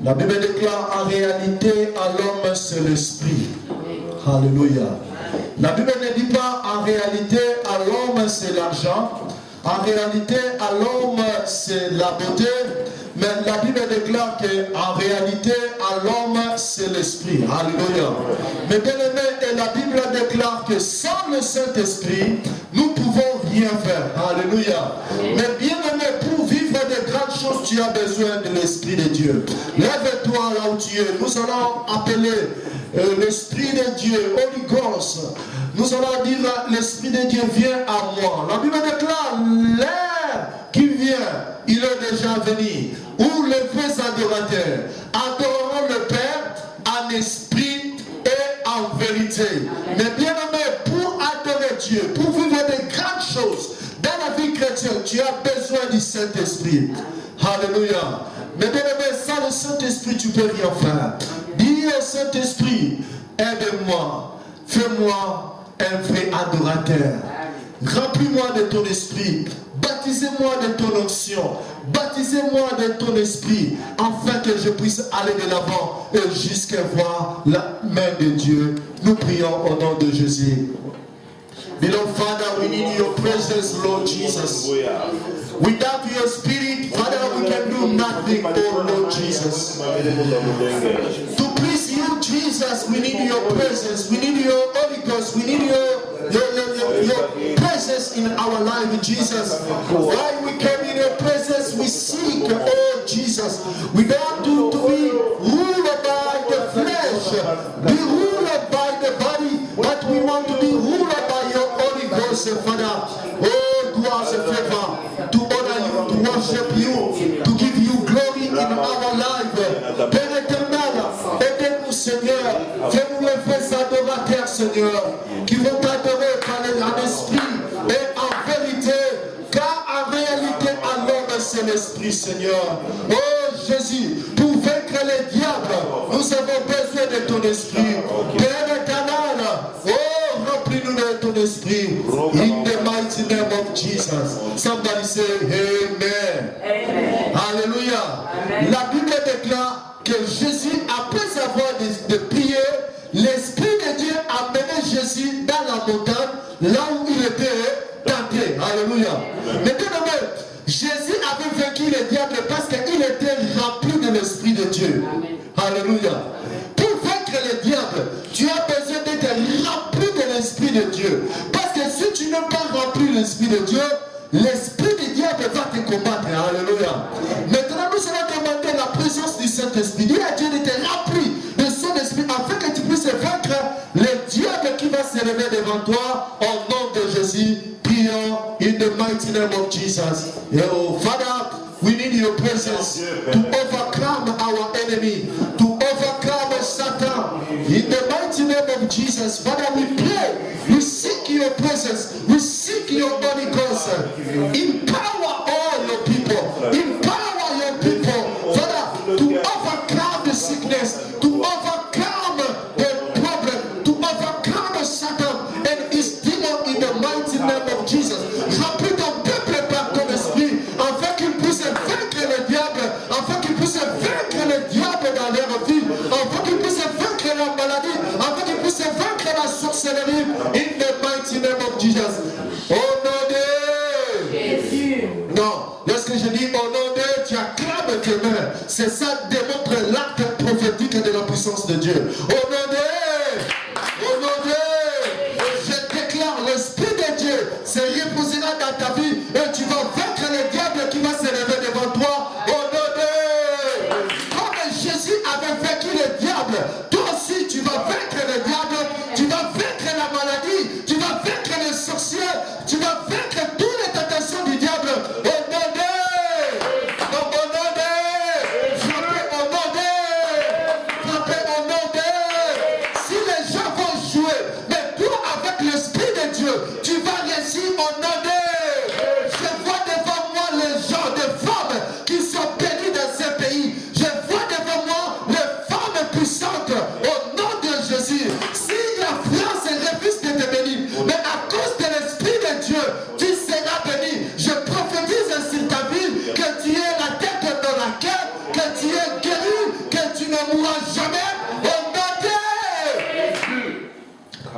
La Bible déclare en réalité à l'homme c'est l'esprit. Alléluia. La Bible ne dit pas en réalité à l'homme c'est l'argent. En réalité à l'homme c'est la beauté. Mais la Bible déclare qu'en réalité à l'homme c'est l'esprit. Alléluia. Mais bien aimé, et la Bible déclare que sans le Saint-Esprit, nous pouvons rien faire. Alléluia. Mais bien aimé, pour vivre de grandes choses, tu as besoin de l'Esprit de Dieu. Lève-toi là où tu es. Nous allons appeler l'Esprit de Dieu, Holy Ghost. Nous allons dire, l'Esprit de Dieu vient à moi. La Bible déclare, l'air qui vient, il est déjà venu. Où les vrais adorateurs adoreront le Père en esprit et en vérité. Mais bien aimé, pour adorer Dieu, pour vivre de grandes choses dans la vie chrétienne, tu as besoin du Saint-Esprit. Alléluia. Mais bien aimé, sans le Saint-Esprit, tu ne peux rien faire. Dis au Saint-Esprit, aide-moi, fais-moi un vrai adorateur. Remplis-moi de ton esprit. Baptisez-moi de ton onction. Baptisez-moi de ton esprit. Afin que je puisse aller de l'avant et jusqu'à voir la main de Dieu. Nous prions au nom de Jésus. Beloved Father, we need your presence, Lord Jesus. Without your spirit, Father, we can do nothing, oh Lord Jesus. To please you, Jesus, we need your presence. We need your Holy Ghost. We need your presence in our life, Jesus. While we come in your presence, we seek, oh Jesus. We don't do to be ruled by the flesh, be ruled by the body, but we want to be ruled by your Holy Ghost, Father. Oh worship you, to give you glory in our life. Père éternel, aidez-nous Seigneur, fais-nous les vrais adorateurs Seigneur, qui vont t'adorer en esprit et en vérité, car en réalité à l'homme c'est l'esprit Seigneur. Oh Jésus, pour vaincre les diables, nous avons besoin de ton esprit. Père éternel, oh remplis-nous de ton esprit. In the mighty name of Jesus. Somebody say Amen. Amen. Alléluia. La Bible déclare que Jésus, après avoir de prier, l'Esprit de Dieu a mené Jésus dans la montagne, là où il était tenté. Alléluia. Maintenant, Jésus avait vaincu le diable parce qu'il était rempli de l'Esprit de Dieu. Alléluia. Pour vaincre le diable, tu as besoin d'être rempli de l'Esprit de Dieu. Parce que si tu n'es pas rempli de l'Esprit de Dieu, l'Esprit du diable va te combattre. Alléluia. Maintenant, nous allons demander la présence du Saint-Esprit. Dis à Dieu de te remplir de son esprit afin que tu puisses vaincre le diable qui va se lever devant toi au nom de Jésus. Prions in the mighty name of Jesus. Oh, Father, we need your presence to overcome our enemy, to overcome Satan. In the mighty name of Jesus, Father, we pray. We seek your presence. We seek your Holy Ghost. Empower all your people. Empower your people, Father, to overcome the sickness, to overcome the problem, to overcome Satan and his demon in the mighty name of Jesus. Remplis ton peuple par ton esprit, afin qu'il puisse vaincre le diable, afin qu'il puisse vaincre le diable dans leur vie, afin qu'il puisse vaincre la maladie, afin qu'il puisse vaincre la sorcellerie, in the mighty name of Jesus. Au nom de Jésus. Non, lorsque je dis au nom de, tu acclames tes mains. C'est ça démontre l'acte prophétique de la puissance de Dieu. Au nom de, je déclare l'Esprit de Dieu se reposera dans ta vie et tu vas vaincre le diable qui va se lever devant toi. Au nom de, comme Jésus avait vaincu le diable, toi aussi tu vas vaincre le diable, tu vas vaincre la maladie, tu vas vaincre les sorciers, tu vas vaincre toutes les tentations du diable. Au nom de, frappez au nom de, frappez au nom de. Si les gens vont jouer, mais toi avec l'Esprit de Dieu, tu vas réussir au nom de. Je vois devant moi les gens, des femmes qui sont bénies dans ce pays. Je vois devant moi les femmes puissantes au nom de Jésus. Si la France refuse de te bénir, mais à cause de l'Esprit de Dieu, tu seras béni. Je prophétise sur ta vie que tu es la tête dans la quête, que tu es guéri, que tu ne mourras jamais. Au nom de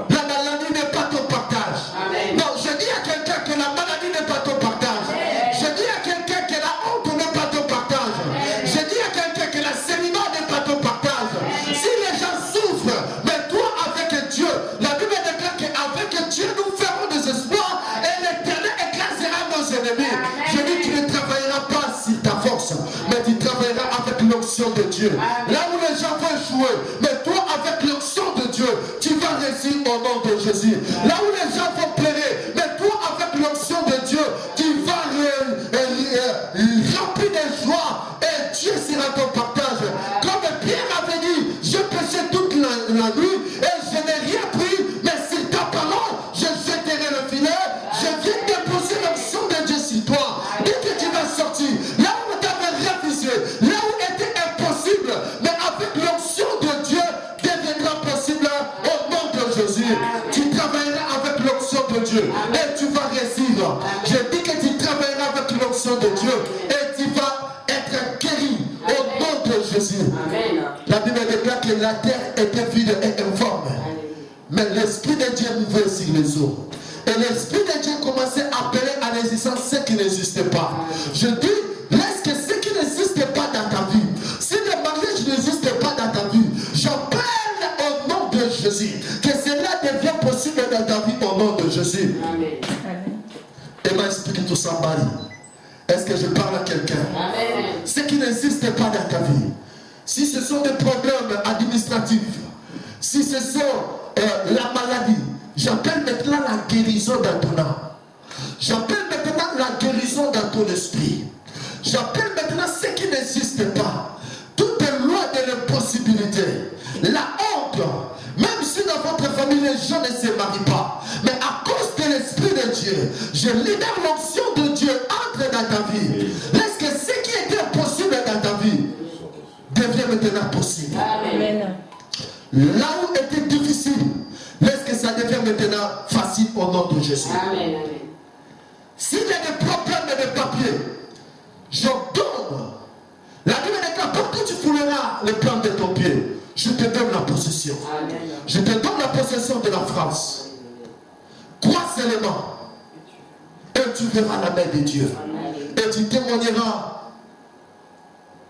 la maladie n'est pas ton partage. Amen. Non, je dis à quelqu'un que la maladie n'est pas ton partage. Je dis à quelqu'un que la honte n'est pas ton partage. Je dis à quelqu'un que la célibat n'est pas ton partage. Si les gens souffrent, mais toi avec Dieu, la Bible déclare qu'avec Dieu nous ferons des espoirs et l'Éternel écrasera nos ennemis. Je dis que tu ne travailleras pas sur ta force, mais tu travailleras avec l'onction de Dieu. Là où les gens vont jouer, mais toi avec l'onction de Dieu, tu vas réussir au nom de Jésus. Là où les gens vont pleurer, mais toi avec l'onction de Dieu, tu vas remplir de joie et Dieu sera ton partage. Comme Pierre avait dit, je péchais toute la nuit et je n'ai rien pris, mais sur ta parole, je jetterai le filet. Je viens déposer l'onction de Dieu sur toi. Dès que tu vas sortir, là où tu avais refusé, là où était impossible, mais avec l'onction de Dieu, deviendra possible au nom de Jésus. Tu travailleras avec l'onction de Dieu et tu vas réussir. Je dis que tu travailleras avec l'onction de Dieu et tu vas être guéri au nom de Jésus. Amen. La Bible déclare que la terre était vide et informe. Mais l'Esprit de Dieu mouvait sur les eaux. Et l'Esprit de Dieu commençait à appeler à l'existence ce qui n'existait pas. Je dis, laisse que ce qui n'existe pas dans ta vie, si le mariage n'existe pas dans ta vie, j'appelle au nom de Jésus, que cela devient possible dans ta vie au nom de Jésus. Amen. Am I speaking to somebody? Est-ce que je parle à quelqu'un? Ce qui n'existe pas dans ta vie, si ce sont des problèmes administratifs, si ce sont la maladie, j'appelle maintenant la guérison dans ton âme. J'appelle maintenant la guérison dans ton esprit. J'appelle maintenant ce qui n'existe pas. Toute loi de l'impossibilité, la honte, même si dans votre famille les gens ne se marient pas, mais à cause de l'Esprit de Dieu, je libère l'onction de Dieu entre dans ta vie. Laisse que ce qui était impossible dans ta vie devient maintenant possible. Amen. Là où était difficile, laisse que ça devienne maintenant facile au nom de Jésus. Amen. S'il y a des problèmes de papier, j'ordonne. La Bible déclare, partout tu fouleras le plan de ton pied, je te donne la possession. Amen. Je te donne la possession de la France. Crois seulement. Et tu verras la main de Dieu. Et tu témoigneras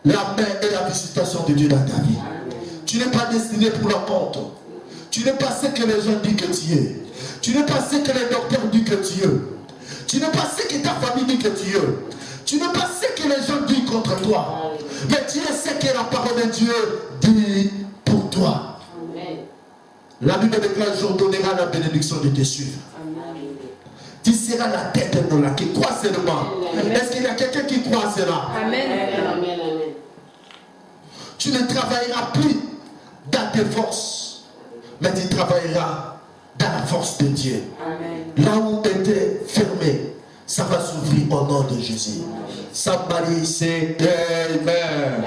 la main et la visitation de Dieu dans ta vie. Tu n'es pas destiné pour la honte. Tu n'es pas ce que les gens disent que tu es. Tu n'es pas ce que les docteurs disent que tu es. Tu n'es pas ce que ta famille dit que tu es. Tu n'es pas ce que les gens disent contre toi. Mais tu es ce que la parole de Dieu dit pour toi. Amen. La Bible déclare, j'ordonnerai la bénédiction de te suivre. Tu seras la tête dans la qui croit seulement. Est-ce qu'il y a quelqu'un qui croit à cela? Amen. Tu ne travailleras plus dans tes forces, mais tu travailleras dans la force de Dieu. Amen. Là où tu étais fermé, ça va s'ouvrir au nom de Jésus. Somebody say Amen.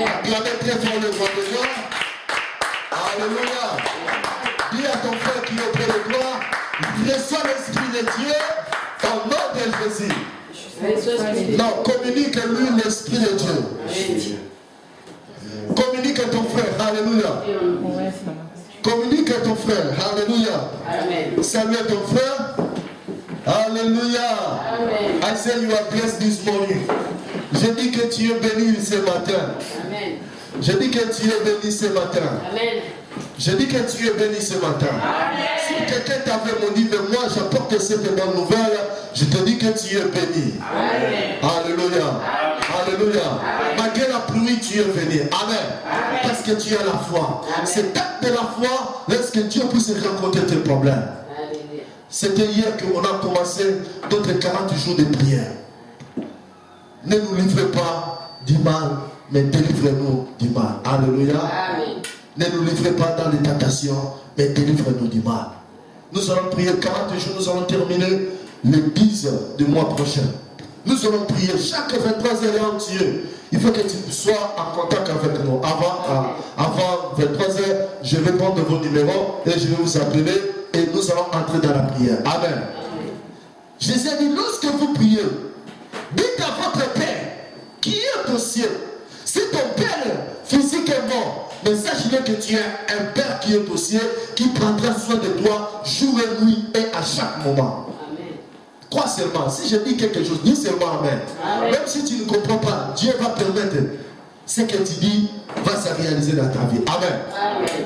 Acclamez très fort le roi de Dieu. Alléluia. Dis à ton frère qui est auprès de toi, reçois l'Esprit de Dieu au nom de Jésus. Non, communique-lui l'Esprit de Dieu. Communique à ton frère. Alléluia. Communique à ton frère. Alléluia. Salue ton frère. Alléluia. I say you are blessed this morning. Je dis que tu es béni ce matin. Amen. Je dis que tu es béni ce matin. Amen. Je dis que tu es béni ce matin. Amen. Si quelqu'un t'avait dit, mais moi j'apporte cette bonne nouvelle, je te dis que tu es béni. Amen. Alléluia. Amen. Alléluia. Malgré la pluie, tu es béni. Amen. Parce que tu as la foi. C'est acte de la foi, lorsque Dieu puisse rencontrer tes problèmes. C'était hier qu'on a commencé notre 40 jours de prière. Ne nous livrez pas du mal, mais délivrez-nous du mal. Alléluia. Amen. Ne nous livrez pas dans les tentations, mais délivrez-nous du mal. Nous allons prier 40 jours, nous allons terminer le 10 du mois prochain. Nous allons prier chaque 23h entier. Il faut que tu sois en contact avec nous. Avant 23h, je vais prendre vos numéros et je vais vous appeler et nous allons entrer dans la prière. Amen. Jésus a dit, lorsque vous priez, dites à votre Père qui est au ciel. Si ton Père physique est mort, mais sache-le que tu as un Père qui est au ciel, qui prendra soin de toi jour et nuit et à chaque moment. Amen. Crois seulement. Si je dis quelque chose, dis seulement Amen. Amen. Même si tu ne comprends pas, Dieu va permettre ce que tu dis va se réaliser dans ta vie. Amen. Amen.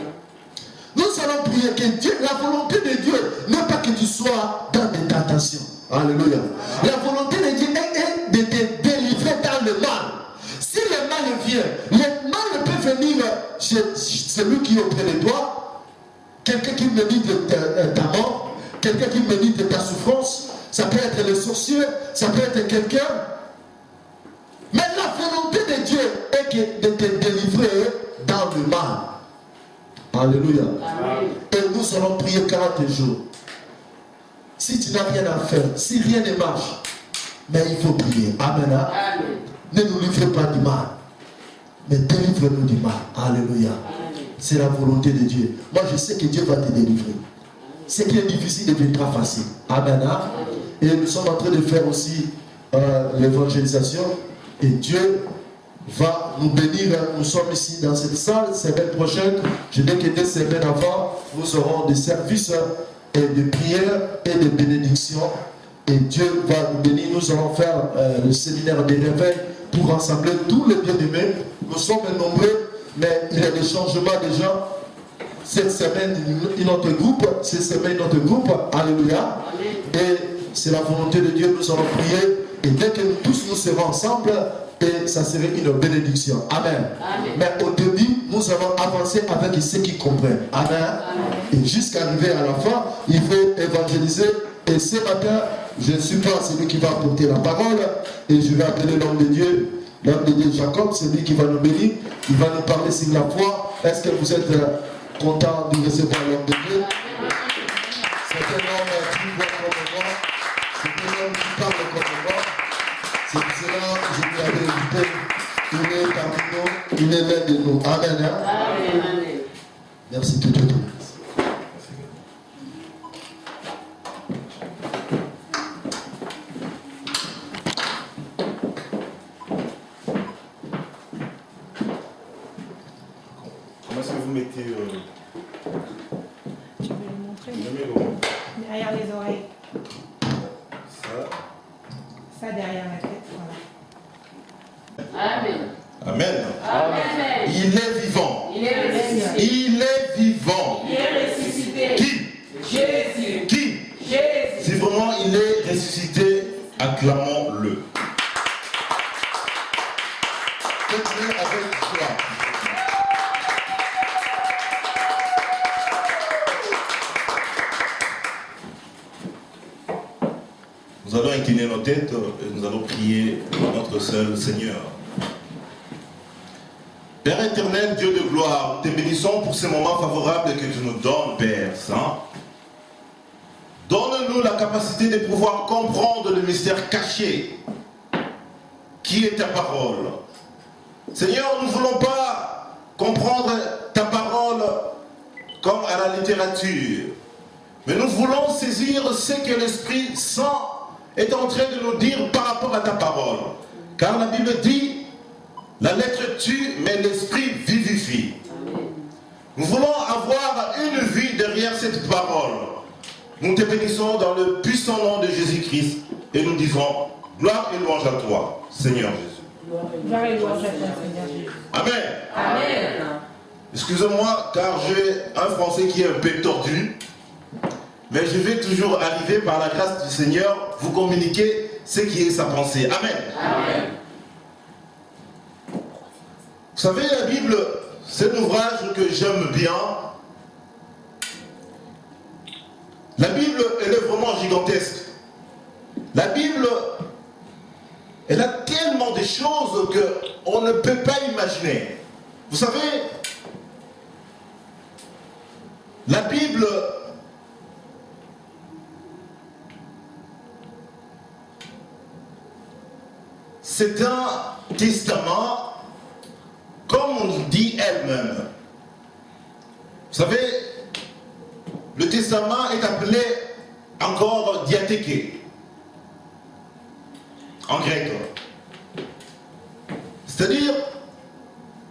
Nous allons prier que Dieu, la volonté de Dieu n'est pas que tu sois dans des tentations. Alléluia. La volonté de Dieu est de te délivrer dans le mal. Si le mal vient, le mal peut venir chez celui qui est auprès de toi, quelqu'un qui médite ta mort, quelqu'un qui médite ta souffrance, ça peut être le sorcier, ça peut être quelqu'un. Mais la volonté de Dieu est de te délivrer dans le mal. Alléluia. Amen. Et nous allons prier 40 jours. Si tu n'as rien à faire, si rien ne marche, mais il faut prier. Amen. Amen. Ne nous livrez pas du mal, mais délivre-nous du mal. Alléluia. C'est la volonté de Dieu. Moi, je sais que Dieu va te délivrer. Ce qui est difficile deviendra facile. Amen. Et nous sommes en train de faire aussi l'évangélisation. Et Dieu va nous bénir. Nous sommes ici dans cette salle. Semaine prochaine, je dis que 2 semaines avant, nous aurons des services et de prières et de bénédictions. Et Dieu va nous bénir. Nous allons faire le séminaire des réveils pour rassembler tous les bien-aimés. Nous sommes nombreux, mais il y a des changements déjà. Cette semaine, une autre groupe. Cette semaine, une autre groupe. Alléluia. Et c'est la volonté de Dieu. Nous allons prier. Et dès que nous tous nous serons ensemble, et ça serait une bénédiction. Amen. Amen. Mais au début, nous allons avancer avec ceux qui comprennent. Amen. Et jusqu'à arriver à la fin, il faut évangéliser. Et ce matin, je ne suis pas celui qui va porter la parole et je vais appeler l'homme de Dieu Jacob, c'est lui qui va nous bénir, il va nous parler sur la foi. Est-ce que vous êtes content de recevoir l'homme de Dieu? C'est un homme qui voit comme moi, c'est un homme qui parle comme moi. C'est pour cela que je lui avais invité. Il est parmi nous, il est l'un de nous. Amen. Hein? Amen. Merci, que Dieu te bénisse. Comment est-ce que vous mettez Je vais le montrer. numéro Derrière les oreilles. ça? Ça derrière la tête, voilà. Amen. Amen. Amen. Il est vivant. Il est ressuscité. Il est vivant. Il est ressuscité. Qui? Jésus. Qui? Jésus. Si vraiment il est ressuscité, acclamons-le. Faites-le avec foi. Nous allons incliner nos têtes et nous allons prier notre seul Seigneur. Père éternel, Dieu de gloire, nous te bénissons pour ces moments favorables que tu nous donnes, Père Saint. Donne-nous la capacité de pouvoir comprendre le mystère caché qui est ta parole. Seigneur, nous ne voulons pas comprendre ta parole comme à la littérature, mais nous voulons saisir ce que l'Esprit Saint est en train de nous dire par rapport à ta parole. Car la Bible dit, la lettre tue, mais l'Esprit vivifie. Nous voulons avoir une vie derrière cette parole. Nous te bénissons dans le puissant nom de Jésus-Christ et nous disons, gloire et louange à toi, Seigneur Jésus. Gloire et louange à toi, Seigneur Jésus. Amen. Amen. Excusez-moi, car j'ai un français qui est un peu tordu, mais je vais toujours arriver par la grâce du Seigneur vous communiquer ce qui est sa pensée. Amen. Amen. Vous savez, la Bible, c'est un ouvrage que j'aime bien. La Bible, elle est vraiment gigantesque. La Bible, elle a tellement de choses qu'on ne peut pas imaginer. Vous savez, la Bible, c'est un testament, comme on dit elle-même. Vous savez, le testament est appelé encore diathèque en grec. C'est-à-dire,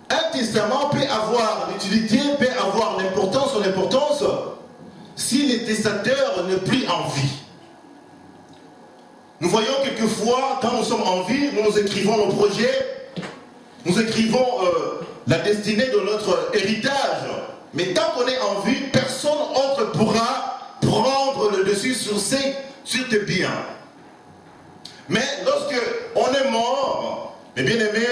un testament peut avoir l'utilité, peut avoir l'importance ou l'importance si le testateur n'est plus en vie. Nous voyons quelquefois, quand nous sommes en vie, nous écrivons nos projets, nous écrivons la destinée de notre héritage. Mais tant qu'on est en vie, personne autre pourra prendre le dessus sur tes biens. Mais lorsque on est mort, mes bien-aimés,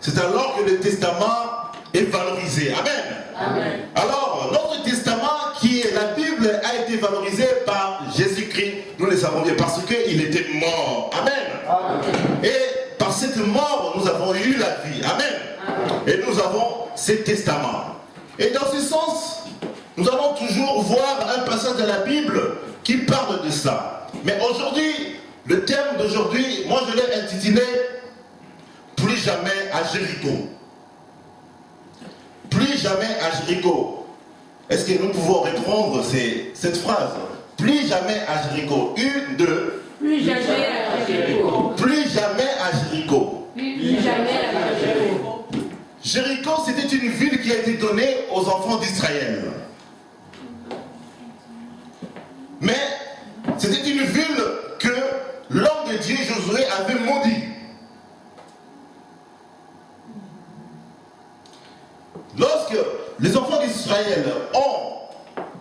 c'est alors que le testament est valorisé. Amen. Amen. Alors, notre testament, qui est la Bible, a été valorisé par Jésus-Christ. Nous le savons bien, parce qu'il était mort. Amen. Amen. Et par cette mort, nous avons eu la vie. Amen. Amen. Et nous avons ce testament. Et dans ce sens, nous allons toujours voir un passage de la Bible qui parle de ça. Mais aujourd'hui, le thème d'aujourd'hui, moi je l'ai intitulé « Plus jamais à Jéricho ». Plus jamais à Jéricho. Est-ce que nous pouvons reprendre cette phrase? Plus jamais à Jéricho. Une, deux. Plus jamais à Jéricho. Plus jamais à Jéricho. Plus jamais à Jéricho. Jéricho, c'était une ville qui a été donnée aux enfants d'Israël. Mais c'était une ville que l'homme de Dieu, Josué, avait maudit. Lorsque les enfants d'Israël ont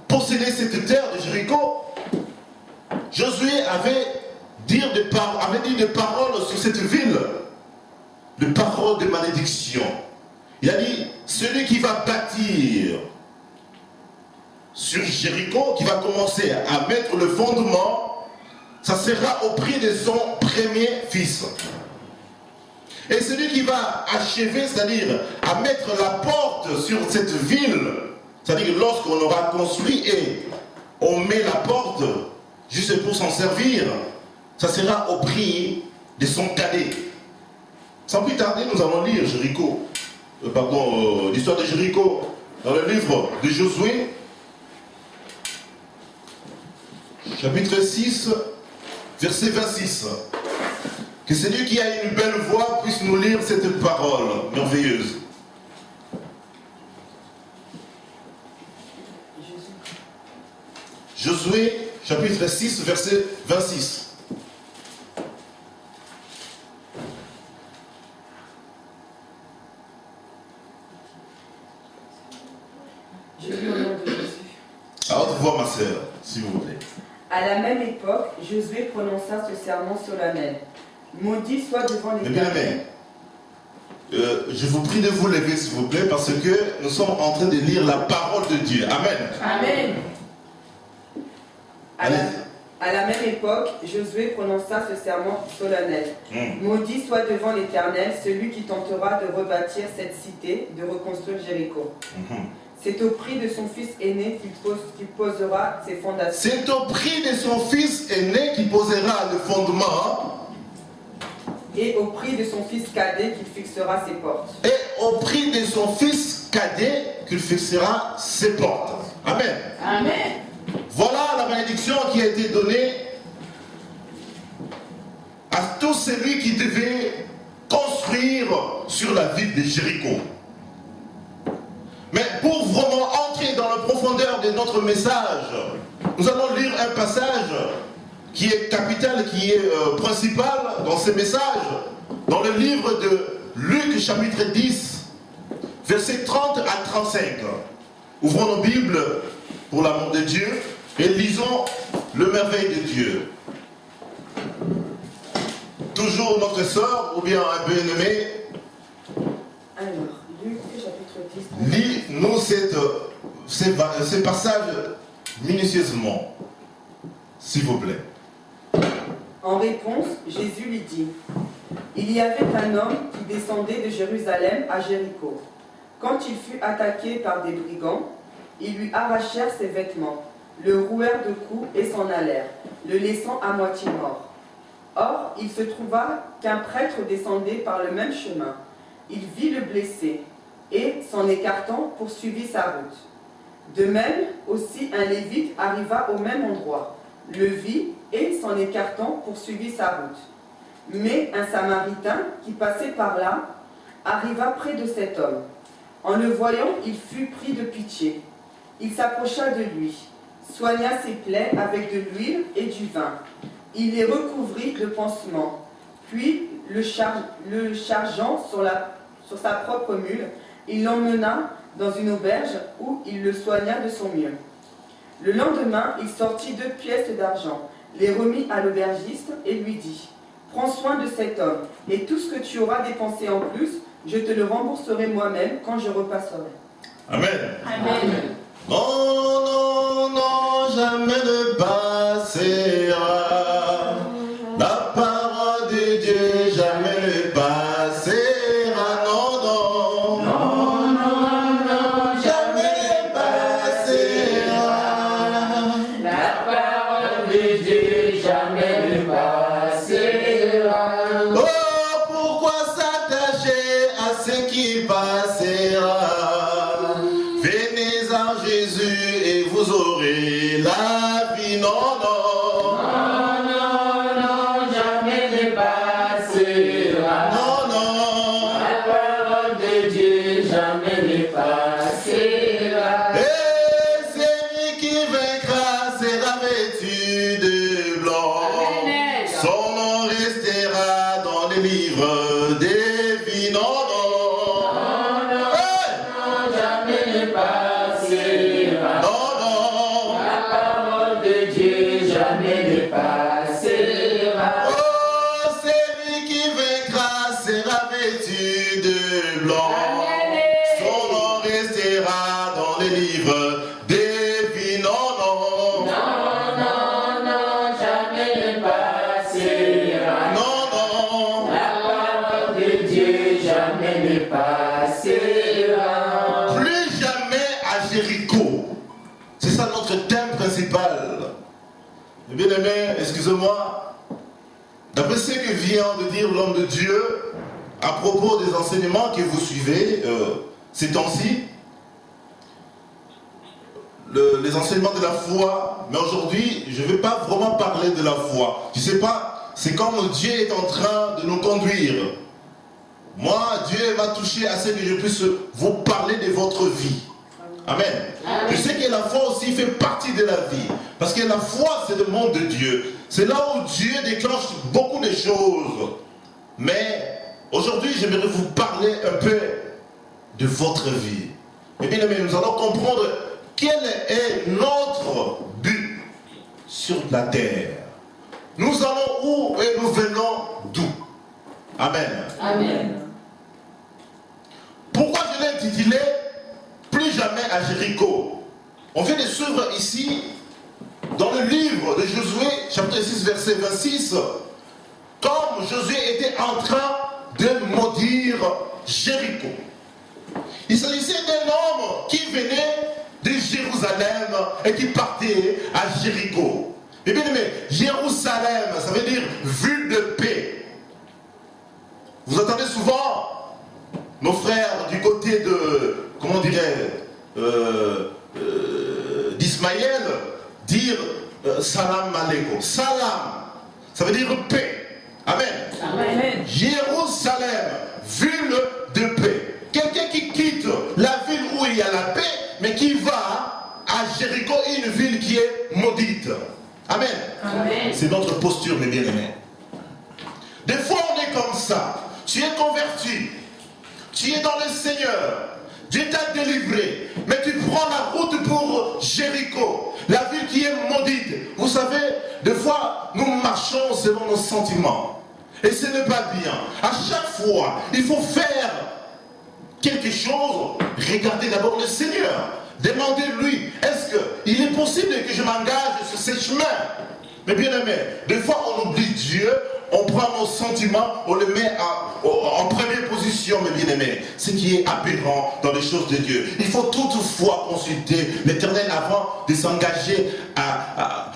possédé cette terre de Jéricho, Josué avait dit des paroles sur cette ville, des paroles de malédiction. Il a dit, celui qui va bâtir sur Jéricho, qui va commencer à mettre le fondement, ça sera au prix de son premier fils. Et celui qui va achever, c'est-à-dire à mettre la porte sur cette ville, c'est-à-dire lorsqu'on aura construit et on met la porte juste pour s'en servir, ça sera au prix de son cadet. Sans plus tarder, nous allons lire l'histoire de Jéricho dans le livre de Josué, chapitre 6, verset 26. Que celui qui a une belle voix puisse nous lire cette parole merveilleuse. Josué, chapitre 6, verset 26. À haute voix, ma sœur, s'il vous plaît. À la même époque, Josué prononça ce serment solennel. Maudit soit devant les Bien-aimés, je vous prie de vous lever, s'il vous plaît, parce que nous sommes en train de lire la parole de Dieu. Amen. Amen. Allez. À la même époque, Josué prononça ce serment solennel. Maudit soit devant l'Éternel celui qui tentera de rebâtir cette cité, de reconstruire Jéricho. C'est au prix de son fils aîné qu'il posera ses fondations. C'est au prix de son fils aîné qui posera le fondement. Et au prix de son fils cadet qu'il fixera ses portes. Et au prix de son fils cadet qu'il fixera ses portes. Amen. Amen. Voilà la malédiction qui a été donnée à tout celui qui devait construire sur la ville de Jéricho. Mais pour vraiment entrer dans la profondeur de notre message, nous allons lire un passage qui est capital, qui est principal dans ce message, dans le livre de Luc chapitre 10, versets 30 à 35. Ouvrons nos Bibles pour l'amour de Dieu et lisons le merveille de Dieu. Toujours notre sœur ou bien un bien-aimé. Alors, Luc chapitre 10. Lis-nous ces passages minutieusement, s'il vous plaît. En réponse, Jésus lui dit, « Il y avait un homme qui descendait de Jérusalem à Jéricho. Quand il fut attaqué par des brigands, ils lui arrachèrent ses vêtements, le rouèrent de coups et s'en allèrent, le laissant à moitié mort. Or, il se trouva qu'un prêtre descendait par le même chemin. Il vit le blessé et, s'en écartant, poursuivit sa route. De même, aussi un lévite arriva au même endroit, le vit et, s'en écartant, poursuivit sa route. Mais un samaritain qui passait par là arriva près de cet homme. En le voyant, il fut pris de pitié. Il s'approcha de lui, soigna ses plaies avec de l'huile et du vin. Il les recouvrit de pansements, puis, le chargeant sur sa propre mule, il l'emmena dans une auberge où il le soigna de son mieux. Le lendemain, il sortit 2 pièces d'argent, les remit à l'aubergiste et lui dit, « Prends soin de cet homme, et tout ce que tu auras dépensé en plus, je te le rembourserai moi-même quand je repasserai. » Amen. Amen. Non, non, non, jamais ne passera. La parole de Dieu jamais ne passera. Non, non. Non, non, non, jamais ne passera. La parole de Dieu jamais ne passera. Oh, pourquoi s'attacher à ce qui passera? Venez en Jésus et vous aurez la vie. Non, non. Non, non, non, jamais ne passera. Non, non. La parole de Dieu jamais ne passera. Et celui qui vaincra sera vêtu de blanc. Amen. Son nom restera dans les livres des vies. Non, non. Non, non, Hey! non, jamais ne passera. Non, non. La parole de Dieu jamais ne passera. Bien-aimé, excusez-moi, d'après ce que vient de dire l'homme de Dieu, à propos des enseignements que vous suivez ces temps-ci, les enseignements de la foi, mais aujourd'hui, je ne vais pas vraiment parler de la foi. Je ne sais pas, c'est comme Dieu est en train de nous conduire. Moi, Dieu m'a touché à ce que je puisse vous parler de votre vie. Amen. Amen. Je sais que la foi aussi fait partie de la vie. Parce que la foi, c'est le monde de Dieu. C'est là où Dieu déclenche beaucoup de choses. Mais aujourd'hui, j'aimerais vous parler un peu de votre vie. Et bien aimé, nous allons comprendre quel est notre but sur la terre. Nous allons où et nous venons d'où. Amen. Amen. Pourquoi je l'ai intitulé Plus jamais à Jéricho? On vient de suivre ici, dans le livre de Josué, chapitre 6, verset 26, comme Josué était en train de maudire Jéricho. Il s'agissait d'un homme qui venait de Jérusalem et qui partait à Jéricho. Et bien aimé, Jérusalem, ça veut dire ville de paix. Vous entendez souvent nos frères du côté de, comment dirais d'Ismaël, dire salam aleikum. Salam, ça veut dire paix. Amen. Amen. Jérusalem, ville de paix. Quelqu'un qui quitte la ville où il y a la paix, mais qui va à Jéricho, une ville qui est maudite. Amen. Amen. C'est notre posture, mes bien-aimés. Des fois, on est comme ça. Tu es converti. Tu es dans le Seigneur. Dieu t'a délivré. Mais tu prends la route pour Jéricho, la ville qui est maudite. Vous savez, des fois, nous marchons selon nos sentiments. Et ce n'est pas bien. À chaque fois, il faut faire quelque chose. Regardez d'abord le Seigneur. Demandez-lui, est-ce qu'il est possible que je m'engage sur ce chemin? Mais bien aimé, des fois on oublie Dieu, on prend nos sentiments, on les met en première position, mes bien-aimés. Ce qui est aberrant dans les choses de Dieu. Il faut toutefois consulter l'Éternel avant de s'engager à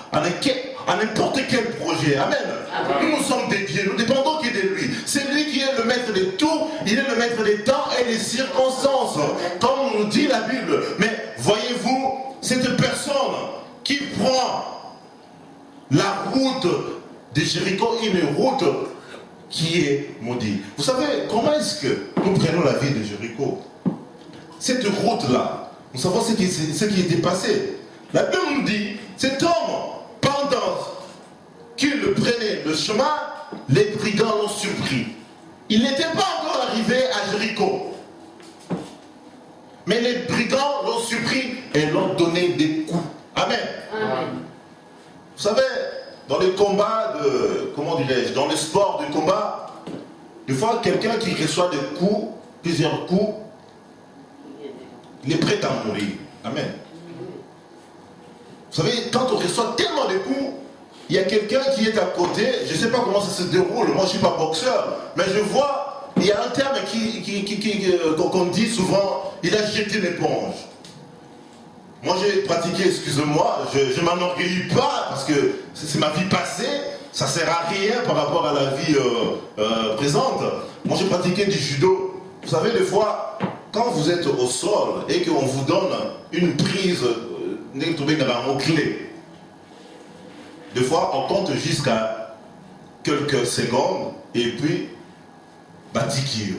n'importe quel projet. Amen. Amen. Nous sommes dédiés, nous dépendons que de lui. C'est lui qui est le maître de tout, il est le maître des temps et des circonstances, comme nous dit la Bible. Mais voyez-vous, cette personne qui prend la route de Jéricho, une route qui est maudite. Vous savez, comment est-ce que nous prenons la vie de Jéricho? Cette route-là, nous savons ce qui était passé. La Bible nous dit, cet homme, pendant qu'il prenait le chemin, les brigands l'ont surpris. Il n'était pas encore arrivé à Jéricho. Mais les brigands l'ont surpris et l'ont donné des coups. Amen. Amen. Vous savez, dans les combats comment dirais-je, dans le sport de combat, des fois quelqu'un qui reçoit des coups, plusieurs coups, il est prêt à mourir. Amen. Vous savez, quand on reçoit tellement de coups, il y a quelqu'un qui est à côté, je ne sais pas comment ça se déroule, moi je ne suis pas boxeur, mais je vois, il y a un terme qu'on dit souvent, il a jeté l'éponge. Moi j'ai pratiqué, excusez-moi, je ne m'enorgueillis pas parce que c'est ma vie passée, ça ne sert à rien par rapport à la vie présente. Moi j'ai pratiqué du judo. Vous savez, des fois, quand vous êtes au sol et qu'on vous donne une prise, clé, des fois on compte jusqu'à quelques secondes et puis batikir.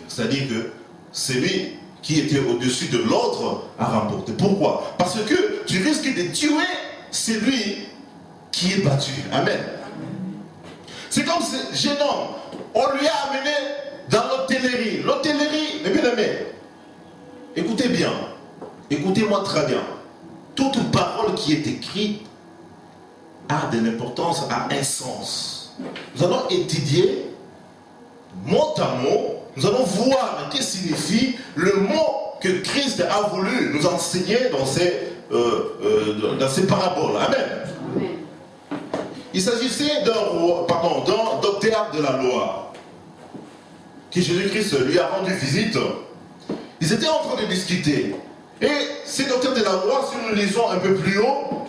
C'est-à-dire que celui qui était au-dessus de l'autre a remporté. Pourquoi? Parce que tu risques de tuer celui qui est battu. Amen. C'est comme ce jeune homme, on lui a amené dans l'hôtellerie. L'hôtellerie, mais bien aimé, écoutez bien, écoutez-moi très bien. Toute parole qui est écrite a de l'importance, a un sens. Nous allons étudier mot à mot. Nous allons voir ce que signifie le mot que Christ a voulu nous enseigner dans ces paraboles. Amen. Amen. Il s'agissait d'un docteur de la loi que Jésus-Christ lui a rendu visite. Ils étaient en train de discuter. Et ces docteurs de la loi, si nous lisons un peu plus haut,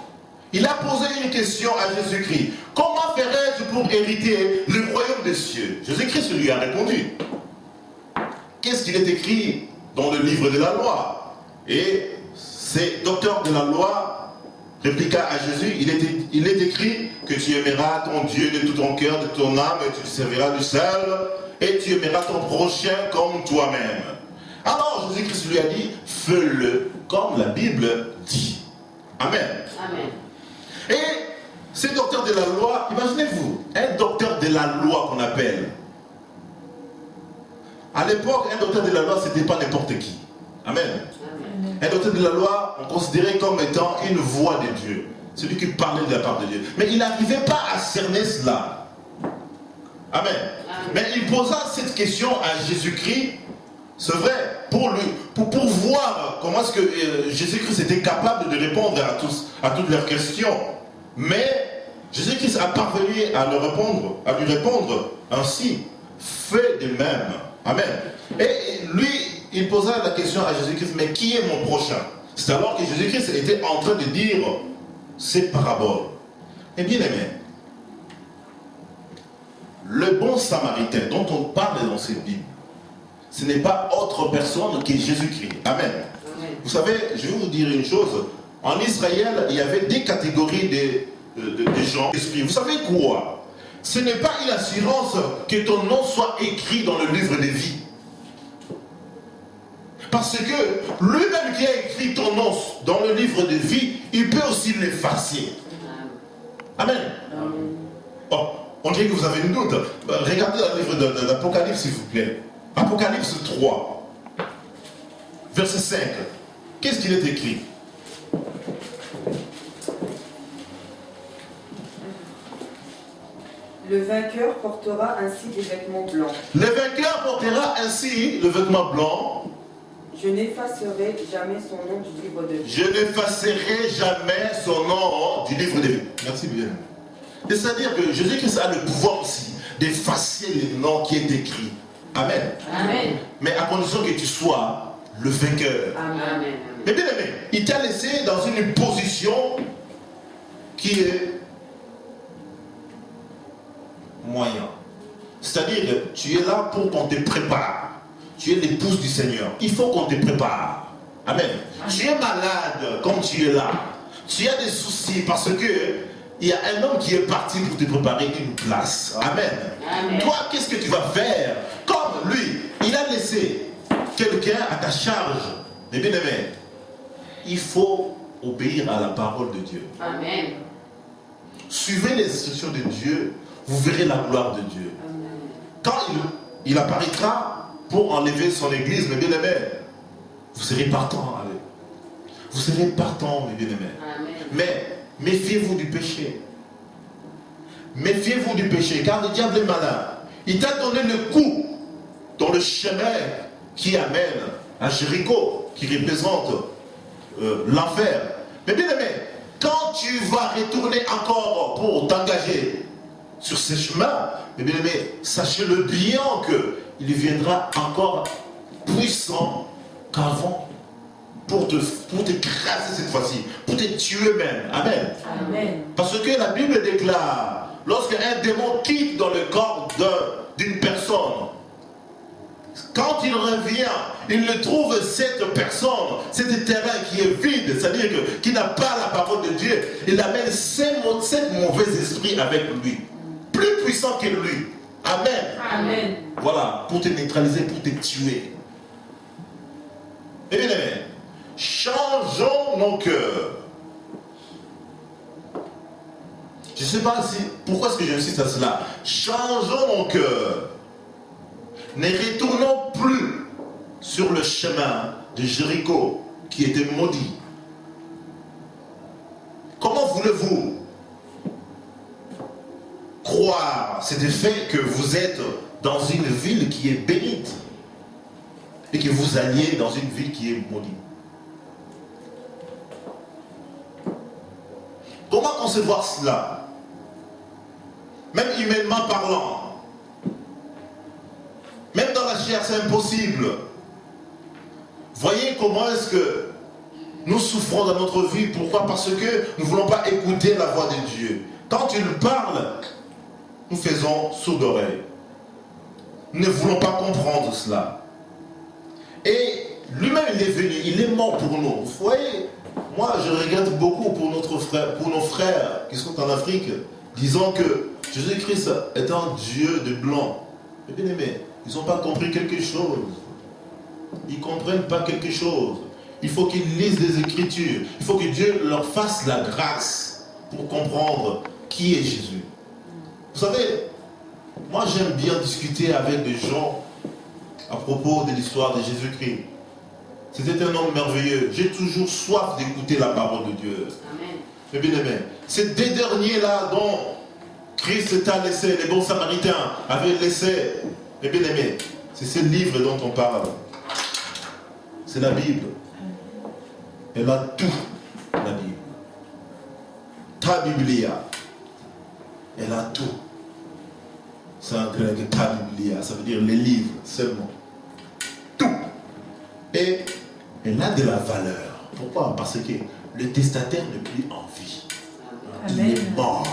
il a posé une question à Jésus-Christ. Comment ferais-je pour hériter le royaume des cieux? Jésus-Christ lui a répondu. Qu'est-ce qu'il est écrit dans le livre de la loi? Et ces docteurs de la loi répliqua à Jésus, il est écrit que tu aimeras ton Dieu de tout ton cœur, de ton âme, et tu le serviras du seul, et tu aimeras ton prochain comme toi-même. Alors Jésus-Christ lui a dit, fais-le comme la Bible dit. Amen. Amen. Et ces docteurs de la loi, imaginez-vous, un docteur de la loi qu'on appelle. À l'époque, un docteur de la loi, ce n'était pas n'importe qui. Amen. Amen. Un docteur de la loi, on considérait comme étant une voix de Dieu. Celui qui parlait de la part de Dieu. Mais il n'arrivait pas à cerner cela. Amen. Amen. Mais il posa cette question à Jésus-Christ. C'est vrai, pour voir comment est-ce que Jésus-Christ était capable de répondre à toutes leurs questions. Mais Jésus-Christ a parvenu à lui répondre ainsi. Fais de même. Amen. Et lui, il posa la question à Jésus-Christ, mais qui est mon prochain? C'est alors que Jésus-Christ était en train de dire ces paraboles. Et bien aimé, le bon samaritain dont on parle dans cette Bible, ce n'est pas autre personne que Jésus-Christ. Amen. Amen. Vous savez, je vais vous dire une chose. En Israël, il y avait des catégories de gens. Vous savez quoi? Ce n'est pas une assurance que ton nom soit écrit dans le livre de vie. Parce que lui-même qui a écrit ton nom dans le livre de vie, il peut aussi l'effacer. Amen. Oh, on dirait que vous avez une doute. Regardez dans le livre d'Apocalypse, s'il vous plaît. Apocalypse 3, verset 5. Qu'est-ce qu'il est écrit? Le vainqueur portera ainsi des vêtements blancs. Le vainqueur portera ainsi le vêtement blanc. Je n'effacerai jamais son nom du livre de vie. Je n'effacerai jamais son nom du livre de vie. Merci bien. C'est-à-dire que Jésus-Christ a le pouvoir aussi d'effacer le nom qui est écrit. Amen. Amen. Mais à condition que tu sois le vainqueur. Amen. Mais bien aimé, il t'a laissé dans une position qui est moyen. C'est-à-dire que tu es là pour qu'on te prépare. Tu es l'épouse du Seigneur. Il faut qu'on te prépare. Amen. Tu es malade comme tu es là. Tu as des soucis parce que il y a un homme qui est parti pour te préparer une place. Amen. Amen. Toi, qu'est-ce que tu vas faire? Comme lui, il a laissé quelqu'un à ta charge. Mais bien aimé, il faut obéir à la parole de Dieu. Amen. Suivez les instructions de Dieu, vous verrez la gloire de Dieu. Amen. Quand il apparaîtra pour enlever son église, mes bien-aimés, vous serez partant avec. Vous serez partant, mes bien-aimés. Amen. Mais méfiez-vous du péché. Méfiez-vous du péché, car le diable est malin. Il t'a donné le coup dans le chemin qui amène à Jéricho, qui représente l'enfer. Mais bien aimé, quand tu vas retourner encore pour t'engager sur ces chemins, mais bien aimé, sachez-le bien qu'il viendra encore puissant qu'avant pour t'écraser cette fois-ci, pour te tuer même. Amen. Amen. Parce que la Bible déclare, lorsqu'un démon quitte dans le corps d'une personne, quand il revient, il ne trouve cette personne, cet terrain qui est vide, c'est-à-dire qui n'a pas la parole de Dieu, il amène sept mauvais esprits avec lui, plus puissants que lui. Amen. Amen. Voilà, pour te neutraliser, pour te tuer. Et bien aimé, changeons nos cœurs. Je ne sais pas pourquoi est-ce que j'insiste à cela. Changeons nos cœurs. Ne retournons plus sur le chemin de Jéricho qui était maudit. Comment voulez-vous croire cet effet que vous êtes dans une ville qui est bénite et que vous alliez dans une ville qui est maudite? Comment concevoir cela? Même humainement parlant. Même dans la chair, c'est impossible. Voyez comment est-ce que Nous souffrons dans notre vie. Pourquoi? Parce que nous ne voulons pas écouter la voix de Dieu. Quand il parle, nous faisons sourd d'oreille. Nous ne voulons pas comprendre cela. Et lui-même, il est venu, il est mort pour nous. Vous voyez, moi, je regrette beaucoup pour nos frères qui sont en Afrique, disant que Jésus-Christ est un Dieu de blanc. Mais bien aimé, ils n'ont pas compris quelque chose. Ils ne comprennent pas quelque chose. Il faut qu'ils lisent les Écritures. Il faut que Dieu leur fasse la grâce pour comprendre qui est Jésus. Vous savez, moi j'aime bien discuter avec des gens à propos de l'histoire de Jésus-Christ. C'était un homme merveilleux. J'ai toujours soif d'écouter la parole de Dieu. Amen. Mais bien aimé, ces deux derniers-là dont Christ t'a laissé, les bons samaritains avaient laissé, mais bien aimé, c'est ce livre dont on parle. C'est la Bible. Elle a tout, la Bible. Ta Biblia. Elle a tout. C'est en grec, ta Biblia, ça veut dire les livres seulement. Tout. Et elle a de la valeur. Pourquoi? Parce que le testataire n'est plus en vie. Il est mort.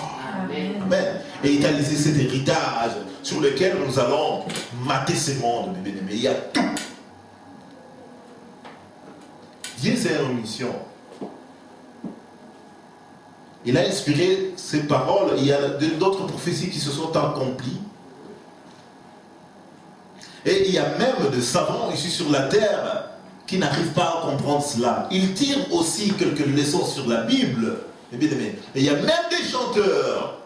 Amen. Amen. Et il t'a laissé cet héritage sur lequel nous allons mater ce monde, mes bien-aimés. Il y a tout. Dieu, c'est une mission. Il a inspiré ces paroles. Il y a d'autres prophéties qui se sont accomplies. Et il y a même des savants ici sur la terre qui n'arrivent pas à comprendre cela. Ils tirent aussi quelques leçons sur la Bible. Et il y a même des chanteurs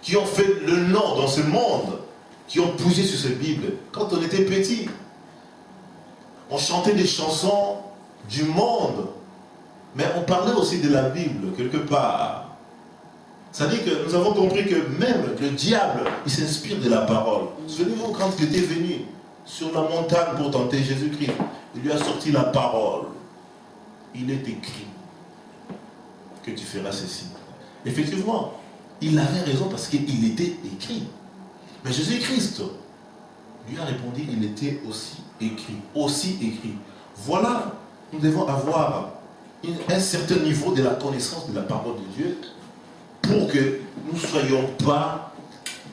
qui ont fait le nom dans ce monde, qui ont poussé sur cette Bible. Quand on était petit, on chantait des chansons du monde, mais on parlait aussi de la Bible quelque part. Ça dit que nous avons compris que même le diable, il s'inspire de la parole. Souvenez-vous quand il était venu sur la montagne pour tenter Jésus-Christ, il lui a sorti la parole. Il est écrit que tu feras ceci. Effectivement, il avait raison parce qu'il était écrit. Mais Jésus-Christ lui a répondu, il était aussi écrit. Aussi écrit. Voilà, nous devons avoir un certain niveau de la connaissance de la parole de Dieu pour que nous ne soyons pas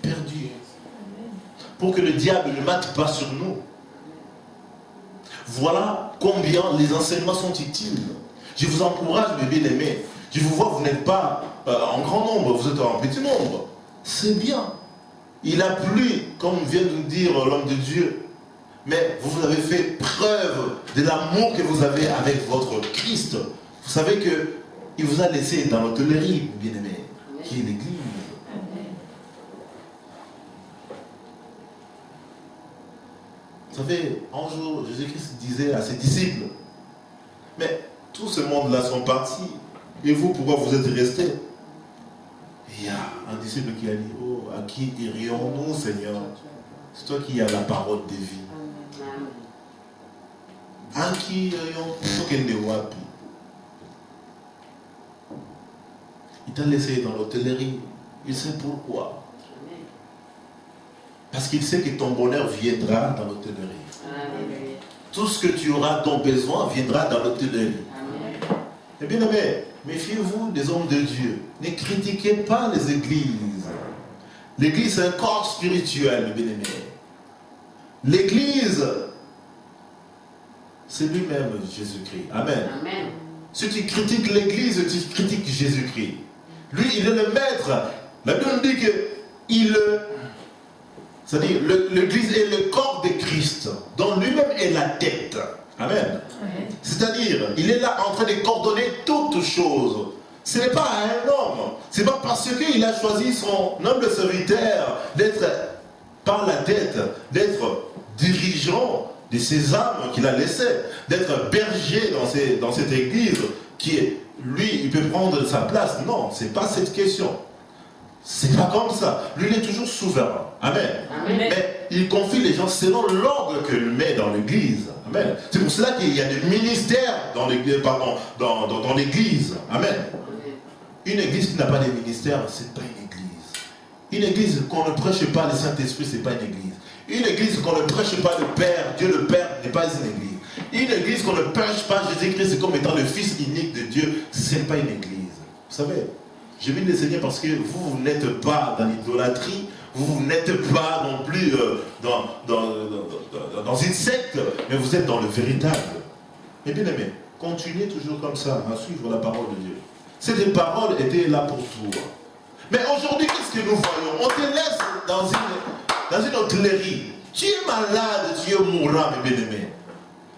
perdus. Pour que le diable ne mate pas sur nous. Voilà combien les enseignements sont utiles. Je vous encourage, mes bien-aimés. Je vous vois, vous n'êtes pas en grand nombre, vous êtes en petit nombre. C'est bien. Il a plu, comme vient de nous dire l'homme de Dieu. Mais vous avez fait preuve de l'amour que vous avez avec votre Christ. Vous savez qu'il vous a laissé dans l'hôtellerie, bien-aimés, qui est l'Église. Vous savez, un jour, Jésus-Christ disait à ses disciples, mais tout ce monde-là sont partis. Et vous, pourquoi vous êtes restés? Il y a un disciple qui a dit, oh, à qui irions-nous, Seigneur? C'est toi qui as la parole de vie. À qui irions-nous? Il t'a laissé dans l'hôtellerie. Il sait pourquoi. Parce qu'il sait que ton bonheur viendra dans l'hôtellerie. Tout ce que tu auras ton besoin viendra dans l'hôtellerie. Et bien aimé, méfiez-vous des hommes de Dieu. Ne critiquez pas les églises. L'église, c'est un corps spirituel, bien aimé. L'église, c'est lui-même Jésus-Christ. Amen. Amen. Si tu critiques l'église, tu critiques Jésus-Christ. Lui, il est le maître. La Bible nous dit que c'est-à-dire, l'église est le corps de Christ, dont lui-même est la tête. Amen. C'est-à-dire, il est là en train de coordonner toutes choses. Ce n'est pas un homme. Ce n'est pas parce qu'il a choisi son humble serviteur d'être par la tête, d'être dirigeant de ces âmes qu'il a laissées, d'être berger dans cette église qui est, lui, il peut prendre sa place. Non, ce n'est pas cette question. C'est pas comme ça. Lui, il est toujours souverain. Amen. Amen. Mais il confie les gens selon l'ordre que lui met dans l'église. Amen. C'est pour cela qu'il y a des ministères dans l'église. Dans l'église. Amen. Une église qui n'a pas de ministère, c'est pas une église. Une église qu'on ne prêche pas le Saint-Esprit, c'est pas une église. Une église qu'on ne prêche pas le Père, Dieu le Père, n'est pas une église. Une église qu'on ne pêche pas Jésus-Christ comme étant le Fils unique de Dieu, ce n'est pas une église. Vous savez, je veux le Seigneur parce que vous n'êtes pas dans l'idolâtrie, vous n'êtes pas non plus dans une secte, mais vous êtes dans le véritable. Mais bien aimé, continuez toujours comme ça à suivre la parole de Dieu. Cette parole était là pour toi. Mais aujourd'hui, qu'est-ce que nous voyons? On te laisse dans une hôtellerie. Tu es malade, tu es mourant, mes bien-aimés.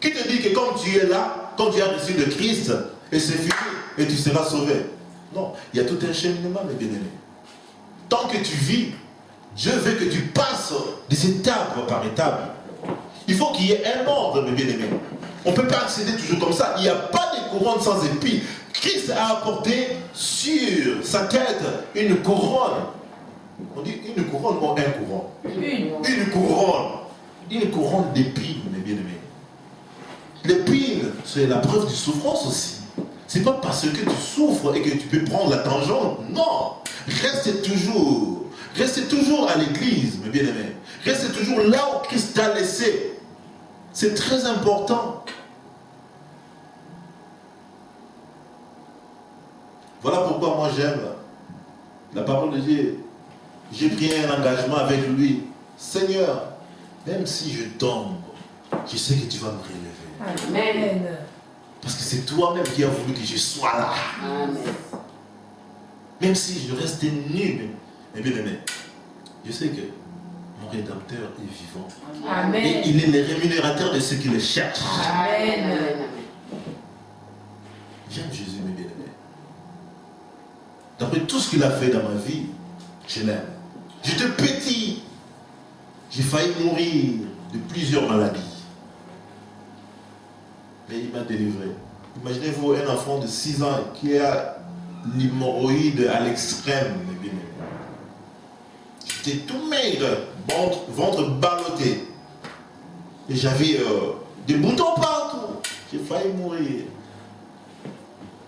Qui te dit que comme tu es là, quand tu as reçu le Christ, et c'est fini, et tu seras sauvé? Non, il y a tout un cheminement, mes bien-aimés. Tant que tu vis, Dieu veut que tu passes des étapes par étapes. Il faut qu'il y ait un ordre, mes bien-aimés. On ne peut pas accéder toujours comme ça. Il n'y a pas de couronne sans épines. Christ a apporté sur sa tête une couronne. On dit une couronne ou un couronne? Une couronne. Une couronne d'épines, mes bien-aimés. L'épine, c'est la preuve de souffrance aussi. C'est pas parce que tu souffres et que tu peux prendre la tangente. Non. Reste toujours à l'église, mes bien-aimés. Reste toujours là où Christ t'a laissé. C'est très important. Voilà pourquoi moi j'aime la parole de Dieu. J'ai pris un engagement avec lui. Seigneur, même si je tombe, je sais que tu vas me relever. Amen. Parce que c'est toi-même qui as voulu que je sois là. Amen. Même si je reste nu, mais bien aimé, je sais que mon Rédempteur est vivant. Amen. Et il est le rémunérateur de ceux qui le cherchent. Amen. J'aime Jésus, mes bien-aimés. D'après tout ce qu'il a fait dans ma vie, je l'aime. J'étais petit. J'ai failli mourir de plusieurs maladies. Mais il m'a délivré. Imaginez-vous un enfant de 6 ans qui a l'hémorroïde à l'extrême, mes bien-aimés. J'étais tout maigre, ventre ballotté. Et j'avais des boutons partout. J'ai failli mourir.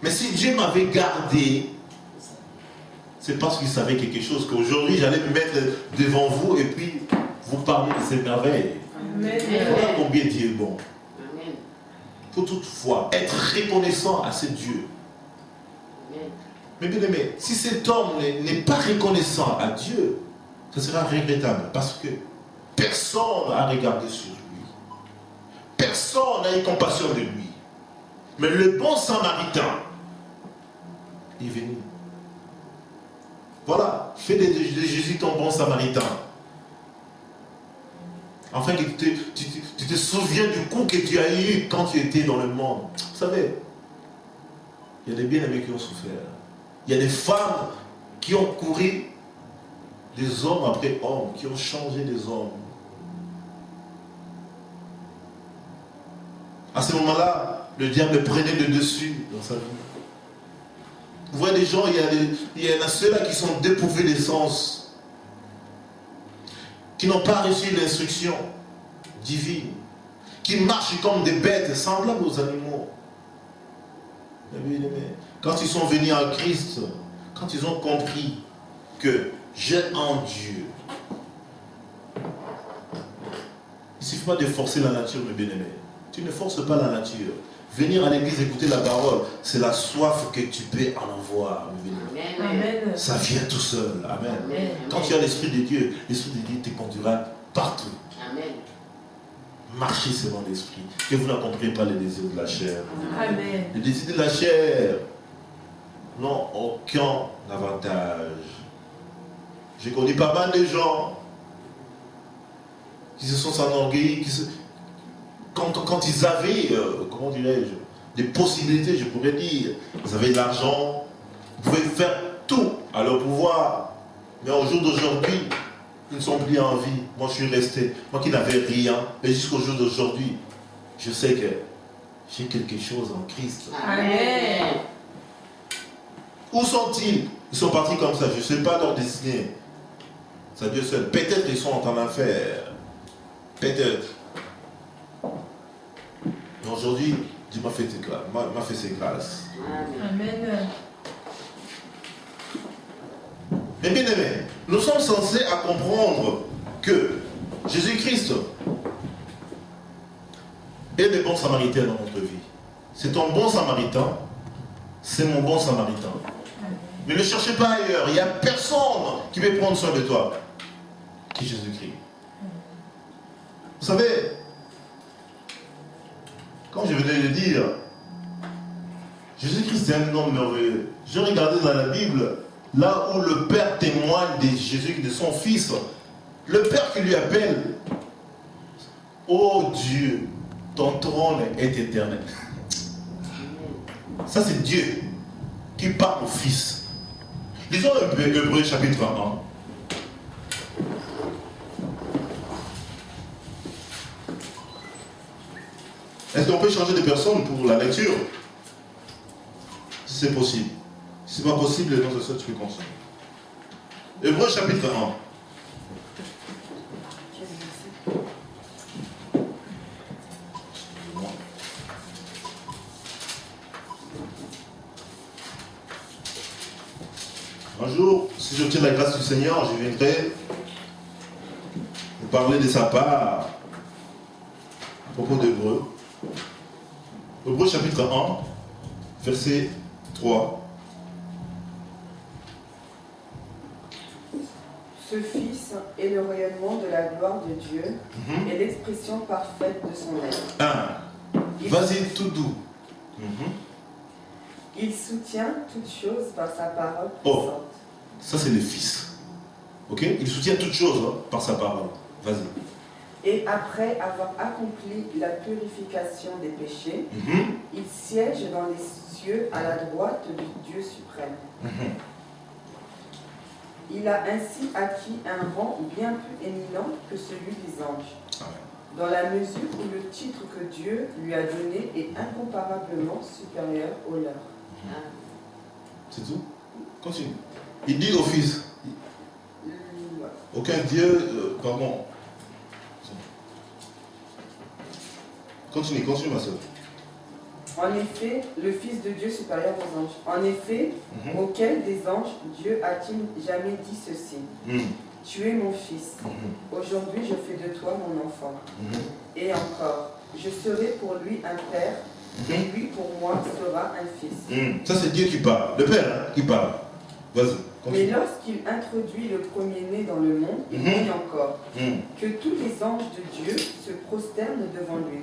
Mais si Dieu m'avait gardé, c'est parce qu'il savait quelque chose, qu'aujourd'hui j'allais me mettre devant vous et puis vous parler de ces merveilles. Voilà combien Dieu est bon. Il faut toutefois être reconnaissant à ce Dieu. Mais bien aimé, si cet homme n'est pas reconnaissant à Dieu, ce sera regrettable parce que personne n'a regardé sur lui. Personne n'a eu compassion de lui. Mais le bon samaritain est venu. Voilà, fais de Jésus ton bon samaritain. Afin que tu te souviens du coup que tu as eu quand tu étais dans le monde. Vous savez, il y a des bien-aimés qui ont souffert. Il y a des femmes qui ont couru des hommes après hommes, qui ont changé des hommes. À ce moment-là, le diable prenait le dessus dans sa vie. Vous voyez des gens, il y en a ceux-là qui sont dépourvus d'essence, qui n'ont pas reçu l'instruction divine, qui marchent comme des bêtes semblables aux animaux. Quand ils sont venus en Christ, quand ils ont compris que j'ai en Dieu, il ne suffit pas de forcer la nature, mes bien-aimés. Tu ne forces pas la nature. Venir à l'église écouter la parole, c'est la soif que tu peux en avoir. Amen. Ça vient tout seul. Amen. Amen. Quand tu as l'Esprit de Dieu te conduira partout. Amen. Marchez selon l'Esprit. Que vous n'accomplirez pas les désirs de la chair. Amen. Les désirs de la chair n'ont aucun avantage. J'ai connu pas mal de gens qui se sont enorgueillis, quand ils avaient, comment dirais-je, des possibilités, je pourrais dire, ils avaient de l'argent, ils pouvaient faire tout à leur pouvoir. Mais au jour d'aujourd'hui, ils ne sont plus en vie. Moi, je suis resté. Moi qui n'avais rien, mais jusqu'au jour d'aujourd'hui, je sais que j'ai quelque chose en Christ. Amen. Où sont-ils? Ils sont partis comme ça. Je ne sais pas leur destinée. C'est Dieu seul. Peut-être qu'ils sont en enfer. Peut-être. Mais aujourd'hui, Dieu m'a fait ses grâces. Amen. Mais bien aimé, nous sommes censés à comprendre que Jésus-Christ et des bons samaritains dans notre vie. C'est ton bon samaritain, c'est mon bon samaritain. Mais ne cherchez pas ailleurs, il n'y a personne qui veut prendre soin de toi, qui est Jésus-Christ. Vous savez, comme je venais de le dire, Jésus-Christ est un homme merveilleux. Je regardais dans la Bible, là où le Père témoigne de Jésus, de son Fils, le Père qui lui appelle, « Oh Dieu, ton trône est éternel. » Ça c'est Dieu qui parle au Fils. Lisons un peu Hébreux chapitre 1. Est-ce qu'on peut changer de personne pour la lecture? Si c'est possible. Si ce n'est pas possible, dans ce sens, tu peux continuer. Hébreux chapitre 1. Un jour, si je tiens la grâce du Seigneur, je viendrai vous parler de sa part à propos d'Hébreux. Hébreux chapitre 1, verset 3. Ce Fils est le rayonnement de la gloire de Dieu et l'expression parfaite de son être. Vas-y, tout doux. Il soutient toutes choses par sa parole Oh, puissante. ça c'est le Fils. Ok? Il soutient toutes choses par sa parole. Vas-y. Et après avoir accompli la purification des péchés, il siège dans les cieux à la droite du Dieu suprême. Il a ainsi acquis un rang bien plus éminent que celui des anges, dans la mesure où le titre que Dieu lui a donné est incomparablement supérieur au leur. C'est tout? Continue. Il dit au Fils, aucun Dieu, pardon. Continue ma soeur. En effet, le Fils de Dieu supérieur aux anges. En effet, auquel des anges Dieu a-t-il jamais dit ceci? Tu es mon Fils. Aujourd'hui, je fais de toi mon enfant. Et encore, je serai pour lui un père, et lui pour moi sera un fils. Ça c'est Dieu qui parle, le Père qui parle. Vas-y. Mais lorsqu'il introduit le premier-né dans le monde, il dit encore que tous les anges de Dieu se prosternent devant lui.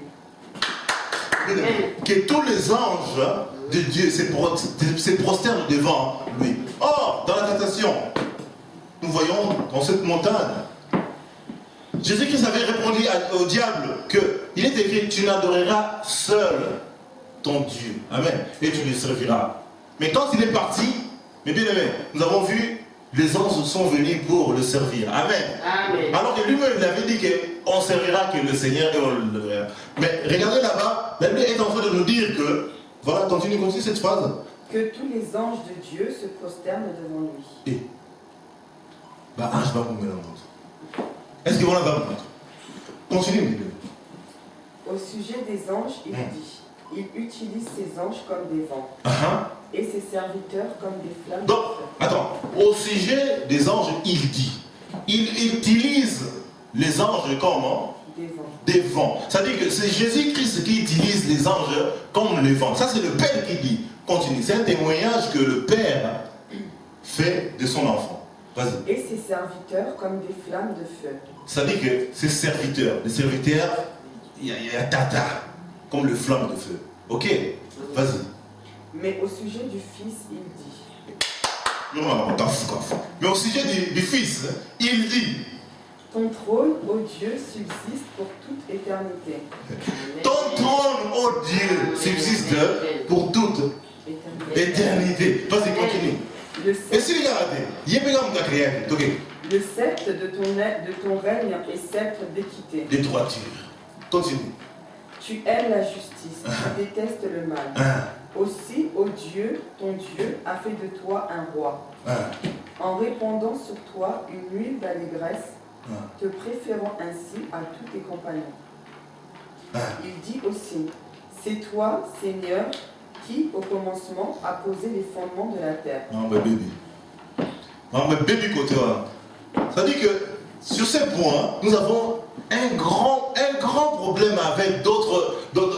Que tous les anges de Dieu se prosternent devant lui. Or, dans la tentation, nous voyons dans cette montagne, Jésus-Christ avait répondu au diable qu'il est écrit, tu n'adoreras seul ton Dieu. Amen. Et tu le serviras. Mais quand il est parti, mes bien-aimés, nous avons vu, les anges sont venus pour le servir. Amen. Amen. Alors que lui-même, il avait dit qu'on servira que le Seigneur et on le verra. Mais regardez là-bas, la Bible est en train de nous dire que, voilà, continue cette phrase. Que tous les anges de Dieu se prosternent devant lui. Et, bah, ange va vous mettre. Est-ce que voilà va vous mettre? Continue. Au sujet des anges, il dit, il utilise ses anges comme des vents. Et ses serviteurs comme des flammes. Donc, attends, au sujet des anges, il dit, il utilise les anges comment? Des vents. C'est-à-dire que c'est Jésus-Christ qui utilise les anges comme les vents. Ça, c'est le Père qui dit. Continue. C'est un témoignage que le Père fait de son enfant. Vas-y. Et ses serviteurs comme des flammes de feu. C'est-à-dire que ses serviteurs, les serviteurs, il y a tata, comme le flamme de feu. Ok? Vas-y. Mais au sujet du Fils, il dit. Mais au sujet du Fils, il dit. Ton trône, ô Dieu, subsiste pour toute éternité. Ton trône, ô Dieu, subsiste pour toute éternité. Vas-y, continue. Et si regardez, le sceptre de ton règne est sceptre d'équité. de droiture. Continue. Tu aimes la justice, tu détestes le mal. Aussi, ô Dieu, ton Dieu a fait de toi un roi, en répandant sur toi une huile d'allégresse, te préférant ainsi à tous tes compagnons. Il dit aussi, c'est toi, Seigneur, qui, au commencement, a posé les fondements de la terre. Ça dit que sur ces points, nous avons un grand problème avec d'autres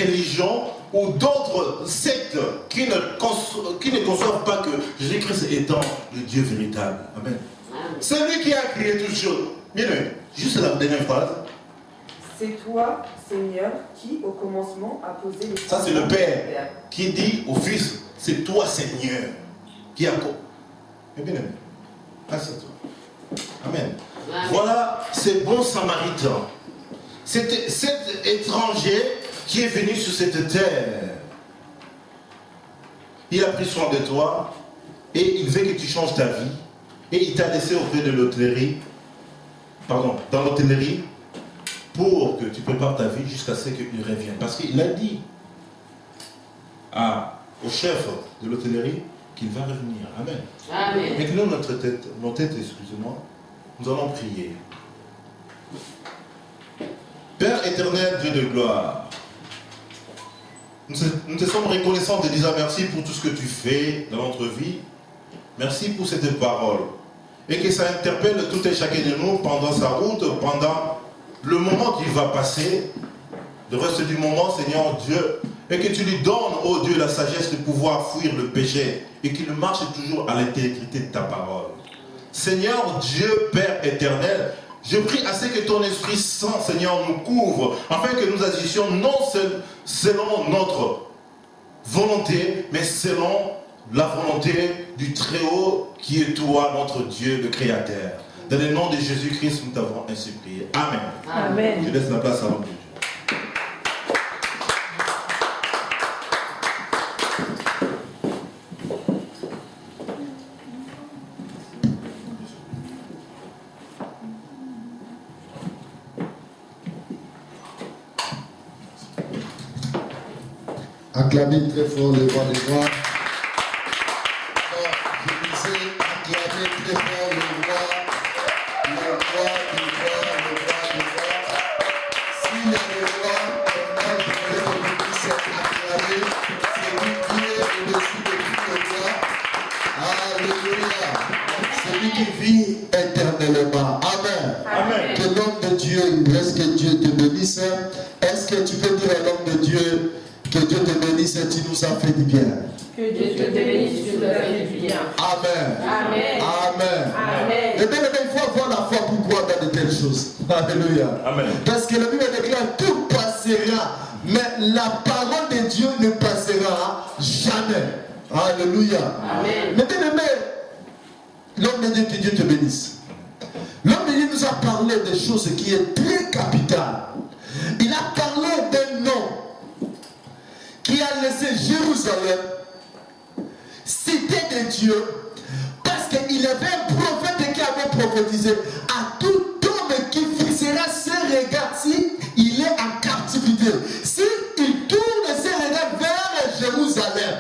religions ou d'autres sectes qui ne conçoivent pas que Jésus-Christ étant le Dieu véritable. Amen. C'est lui qui a créé toutes choses. Bien, juste la dernière phrase. C'est toi, Seigneur, qui au commencement a posé les Ça, c'est le Père qui dit au Fils, c'est toi, Seigneur, qui a... Bien, assieds-toi. Amen. Voilà ces bons samaritains. Cet étranger qui est venu sur cette terre. Il a pris soin de toi et il veut que tu changes ta vie. Et il t'a laissé auprès de l'hôtellerie, dans l'hôtellerie, pour que tu prépares ta vie jusqu'à ce qu'il revienne. Parce qu'il a dit au chef de l'hôtellerie qu'il va revenir. Amen. Amen. Maintenant, nos têtes, excusez-moi, nous allons prier. Père éternel, Dieu de gloire, nous te sommes reconnaissants de dire merci pour tout ce que tu fais dans notre vie. Merci pour cette parole. Et que ça interpelle tout et chacun de nous pendant sa route, pendant le moment qu'il va passer, le reste du moment, Seigneur Dieu, et que tu lui donnes, oh Dieu, la sagesse de pouvoir fuir le péché et qu'il marche toujours à l'intégrité de ta parole. Seigneur Dieu, Père éternel, je prie à ce que ton Esprit Saint, Seigneur, nous couvre, afin que nous agissions non selon notre volonté, mais selon la volonté du Très-Haut qui est toi, notre Dieu, le Créateur. Dans le nom de Jésus-Christ, nous t'avons ainsi prié. Amen. Amen. Je laisse la place à l'homme de Dieu. Acclamez très fort le roi des rois. Je disais, acclamez très fort le roi des rois. Si le roi est mort, je puisse acclamer, c'est lui qui est au-dessus de tout le roi. Alléluia. C'est lui qui vit éternellement. Amen. Amen. Que l'homme de Dieu, est-ce que Dieu te bénisse? Est-ce que tu peux dire à l'homme de Dieu, que Dieu te bénisse et tu nous as fait du bien? Que Dieu te bénisse, tu nous as fait du bien. Amen. Amen. Amen. Amen. Et bien, il faut avoir la foi pour croire dans de telles choses. Alléluia. Amen. Parce que la Bible déclare tout passera, mais la parole de Dieu ne passera jamais. Alléluia. Amen. Mais bien aimé, l'homme de Dieu, que Dieu te bénisse. L'homme de Dieu nous a parlé de choses qui est très capitale. Il a parlé d'un nom qui a laissé Jérusalem, cité de Dieu, parce qu'il y avait un prophète qui avait prophétisé à tout homme qui fixera ses regards si il est en captivité. Si il tourne ses regards vers Jérusalem,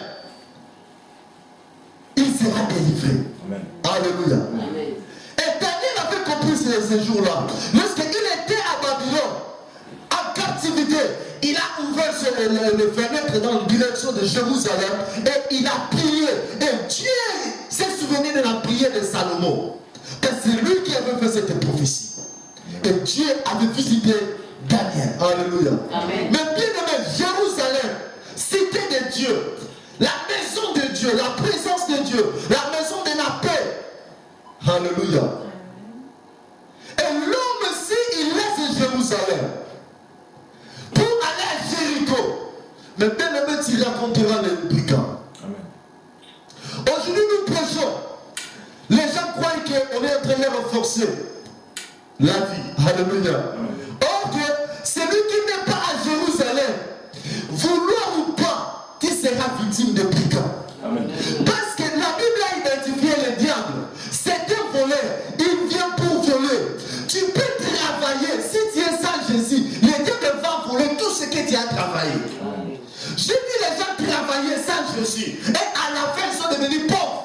il sera délivré. Amen. Alléluia. Amen. Et Daniel avait compris ces jours-là. Lorsqu'il était à Babylone, en captivité, il a ouvert les fenêtres dans la direction de Jérusalem et il a prié. Et Dieu s'est souvenu de la prière de Salomon. Parce que c'est lui qui avait fait cette prophétie. Et Dieu avait visité Daniel. Alléluia. Amen. Mais bien aimé, Jérusalem, cité de Dieu, la maison de Dieu, la présence de Dieu, la maison de la paix. Alléluia. Et l'homme, s'il laisse Jérusalem pour aller à Jéricho, mais bien aimé, tu raconteras les brigands. Aujourd'hui, nous prêchons. Les gens croient qu'on est en train de renforcer la vie. Alléluia. Or que celui qui n'est pas à Jérusalem, vouloir ou pas, tu seras victime de brigands. Amen. Parce que la Bible a identifié le diable. C'est un voleur. Il vient pour voler. Tu peux travailler. Si tu es sans Jésus, le diable va voler tout ce que tu as travaillé. J'ai vu les gens travailler sans Jésus. Et à la fin, ils sont devenus pauvres.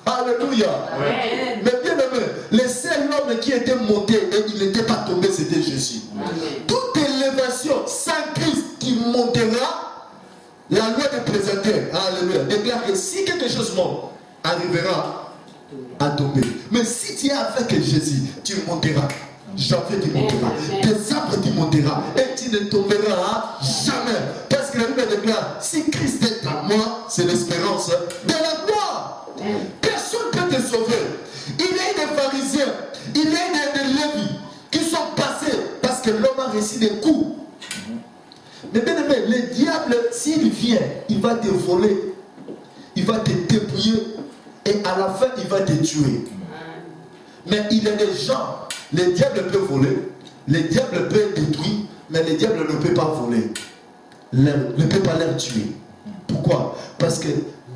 Alléluia. Amen. Mais bien aimé, le seul homme qui était monté et il n'était pas tombé, c'était Jésus. Amen. Toute élévation sans Christ qui montera, la loi de présenter, alléluia, déclare que si quelque chose monte, arrivera à tomber. Mais si tu es avec Jésus, tu monteras. janvier tu monteras, décembre tu monteras, et tu ne tomberas jamais. Parce que la Bible déclare, si Christ est en moi, c'est l'espérance de la gloire. Personne ne peut te sauver. Il y a des pharisiens, il y a des Lévis qui sont passés parce que l'homme a reçu des coups. Mais bien aimé, le diable, s'il vient, il va te voler, il va te dépouiller et à la fin, il va te tuer. Mais il y a des gens, le diable peut voler, le diable peut détruire, mais le diable ne peut pas voler, ne peut pas les tuer. Pourquoi? Parce que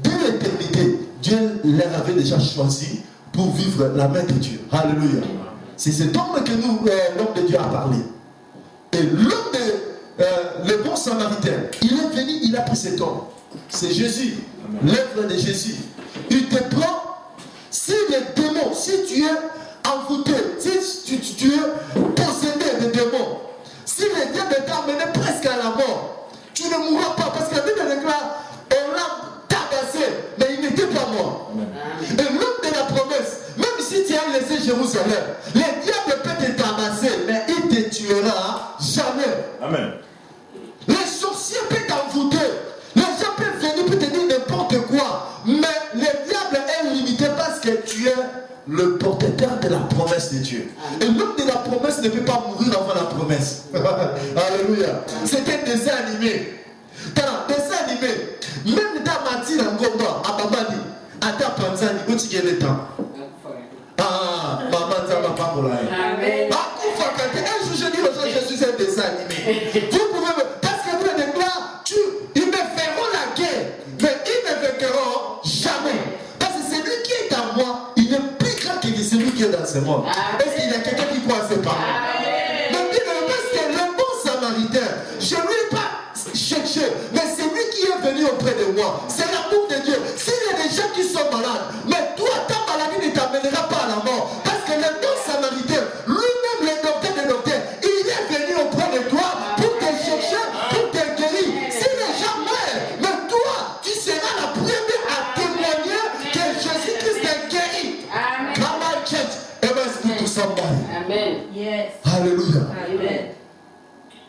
dès l'éternité, Dieu les avait déjà choisi pour vivre la main de Dieu. Alléluia. C'est cet homme que l'homme de Dieu a parlé. Et l'homme le bon samaritain, il est venu, il a pris cet homme. C'est Jésus, l'œuvre de Jésus. Il te prend, si les démons, si tu es envoûté, si tu es possédé de démons, si le diable t'a amené presque à la mort, tu ne mourras pas parce que la Bible déclare, on l'a tabassé, mais il n'était pas mort. Et l'homme de la promesse, même si tu as laissé Jérusalem, le diable peut te tabasser, mais il ne te tuera jamais. Amen. Les sorciers peuvent t'envoûter. Les gens peuvent venir pour te dire n'importe quoi. Mais le diable est limité parce que tu es le porteur de la promesse de Dieu. Et l'homme de la promesse ne peut pas mourir avant la promesse. Alléluia. C'est un dessin animé. Dans un dessin animé, même dans Mathilde Ngomba, à Babadi, à ta Panzani, où tu gagnes le temps. Ah, maman, ça va pas pour la haine. Amen. Un jour, je dis aux gens, je suis un dessin animé. Vous pouvez me. Parce que vous déclare, ils me feront la guerre, mais ils ne vaincront jamais. Parce que celui qui est en moi, il est plus grand que celui qui est dans ce monde. Est-ce qu'il y a quelqu'un qui croit à ces paroles? Donc, parce que le bon samaritain, je ne lui ai pas cherché, mais c'est lui qui est venu auprès de moi. C'est l'amour de Dieu. S'il y a des gens qui sont malades, mais toi, ta maladie ne t'amènera pas à la mort. Parce que le bon samaritain, lui-même, le docteur des docteurs, il est venu auprès de toi pour te chercher, pour te guérir. Si les gens meurent, mais toi, tu seras la première à témoigner que Jésus-Christ est guéri. Amen. Come on, church. Amen. Speak to somebody. Amen. Yes. Alléluia. Amen.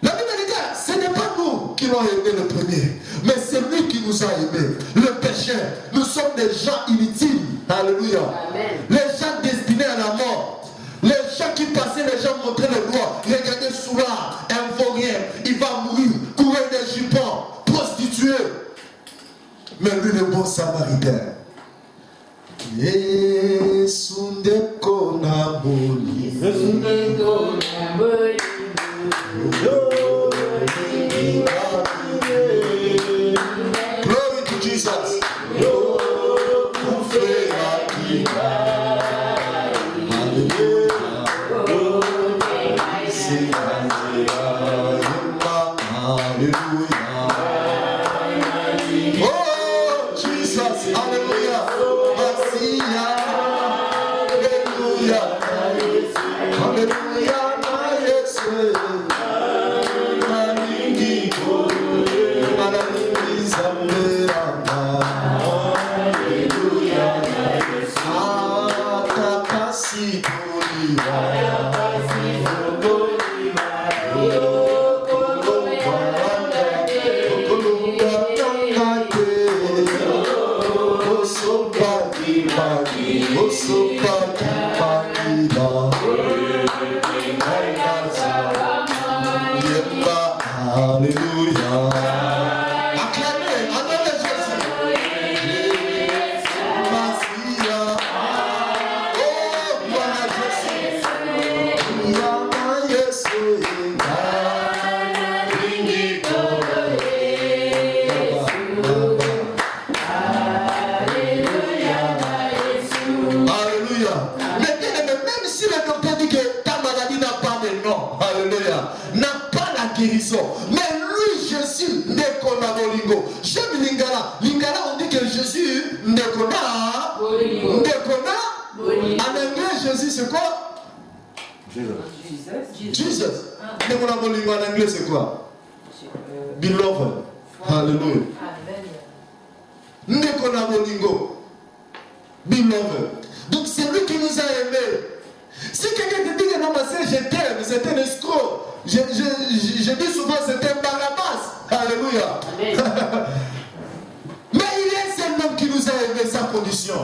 La Bible dit, ce n'est pas nous qui l'avons aimé le premier, mais c'est lui qui nous a aimés. Le péché, nous sommes des gens inutiles. Alléluia. Amen. Les gens destinés à la mort. Les gens qui passaient, les gens montraient le doigt. Regardez Soula, un vaurien, il va mourir, courir des jupons, prostitué. Mais lui, le bon samaritain. Yesunde konamoli. Glory to Jesus. Oh, Jesus. Hallelujah. Hallelujah. Hallelujah. Hallelujah. Acclamez, adorez Jésus. Massia. Oh, gloire à Jésus. Gloire à Jésus. Alléluia. Mais même si le docteur dit que ta maladie n'a pas de nom, alléluia, n'a pas la guérison, mais lui, Jésus, Nekona Bolingo. J'aime Lingala. Lingala, on dit que Jésus, Nekona. En anglais, Jésus, c'est quoi? Jesus. Nekona Bolingo, en anglais, c'est quoi? Beloved. Alléluia. Nekona Bolingo. Beloved. Donc c'est lui qui nous a aimés. Si quelqu'un te dit que non, ma soeur, je t'aime, c'est un escroc. Je dis souvent, c'est un Barabbas. Alléluia. Mais il est un homme qui nous a aimé sa condition.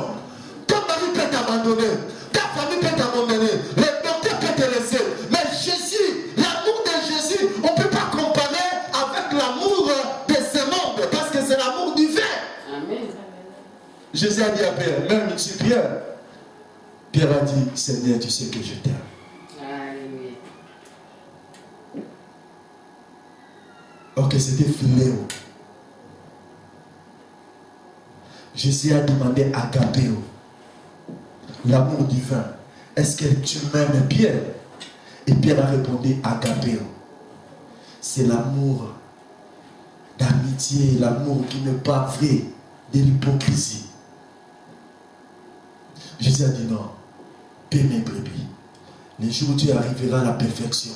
Ton mari peut t'abandonner, ta famille peut t'abandonner, les docteurs peuvent te laisser. Mais Jésus, l'amour de Jésus, on ne peut pas comparer avec l'amour de ce monde, parce que c'est l'amour divin. Amen. Jésus a dit à Pierre, même ici Pierre. Pierre a dit, Seigneur, tu sais que je t'aime. Alléluia. Ok, c'était philéo. Jésus a demandé à Agapéo, l'amour divin. Est-ce que tu m'aimes, Pierre? Et Pierre a répondu, Agapéo. C'est l'amour d'amitié, l'amour qui n'est pas vrai, de l'hypocrisie. Jésus a dit non, paie mes brebis. Le jour où tu arriveras à la perfection,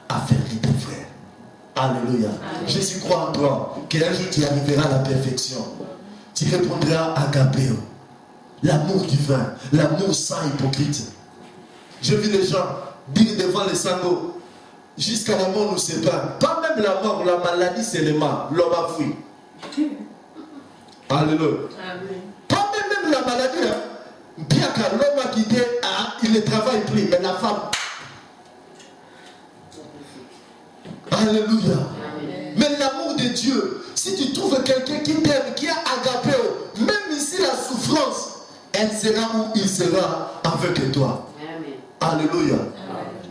affermis tes frères. Alléluia. Amen. Jésus croit en toi, qu'un jour tu arriveras à la perfection. Tu répondras à Agapéo. L'amour divin, l'amour sans hypocrite. Je vis les gens dire devant les sangots, jusqu'à la mort nous sépare. Pas même la mort, la maladie c'est le mal. L'homme a fui. Alléluia. Amen. Pas même la maladie. Hein. Bien que l'homme a quitté, il ne travaille plus, mais la femme. Alléluia. Mais l'amour de Dieu, si tu trouves quelqu'un qui t'aime, qui a agapé, même ici la souffrance, elle sera où il sera avec toi. Amen. Alléluia.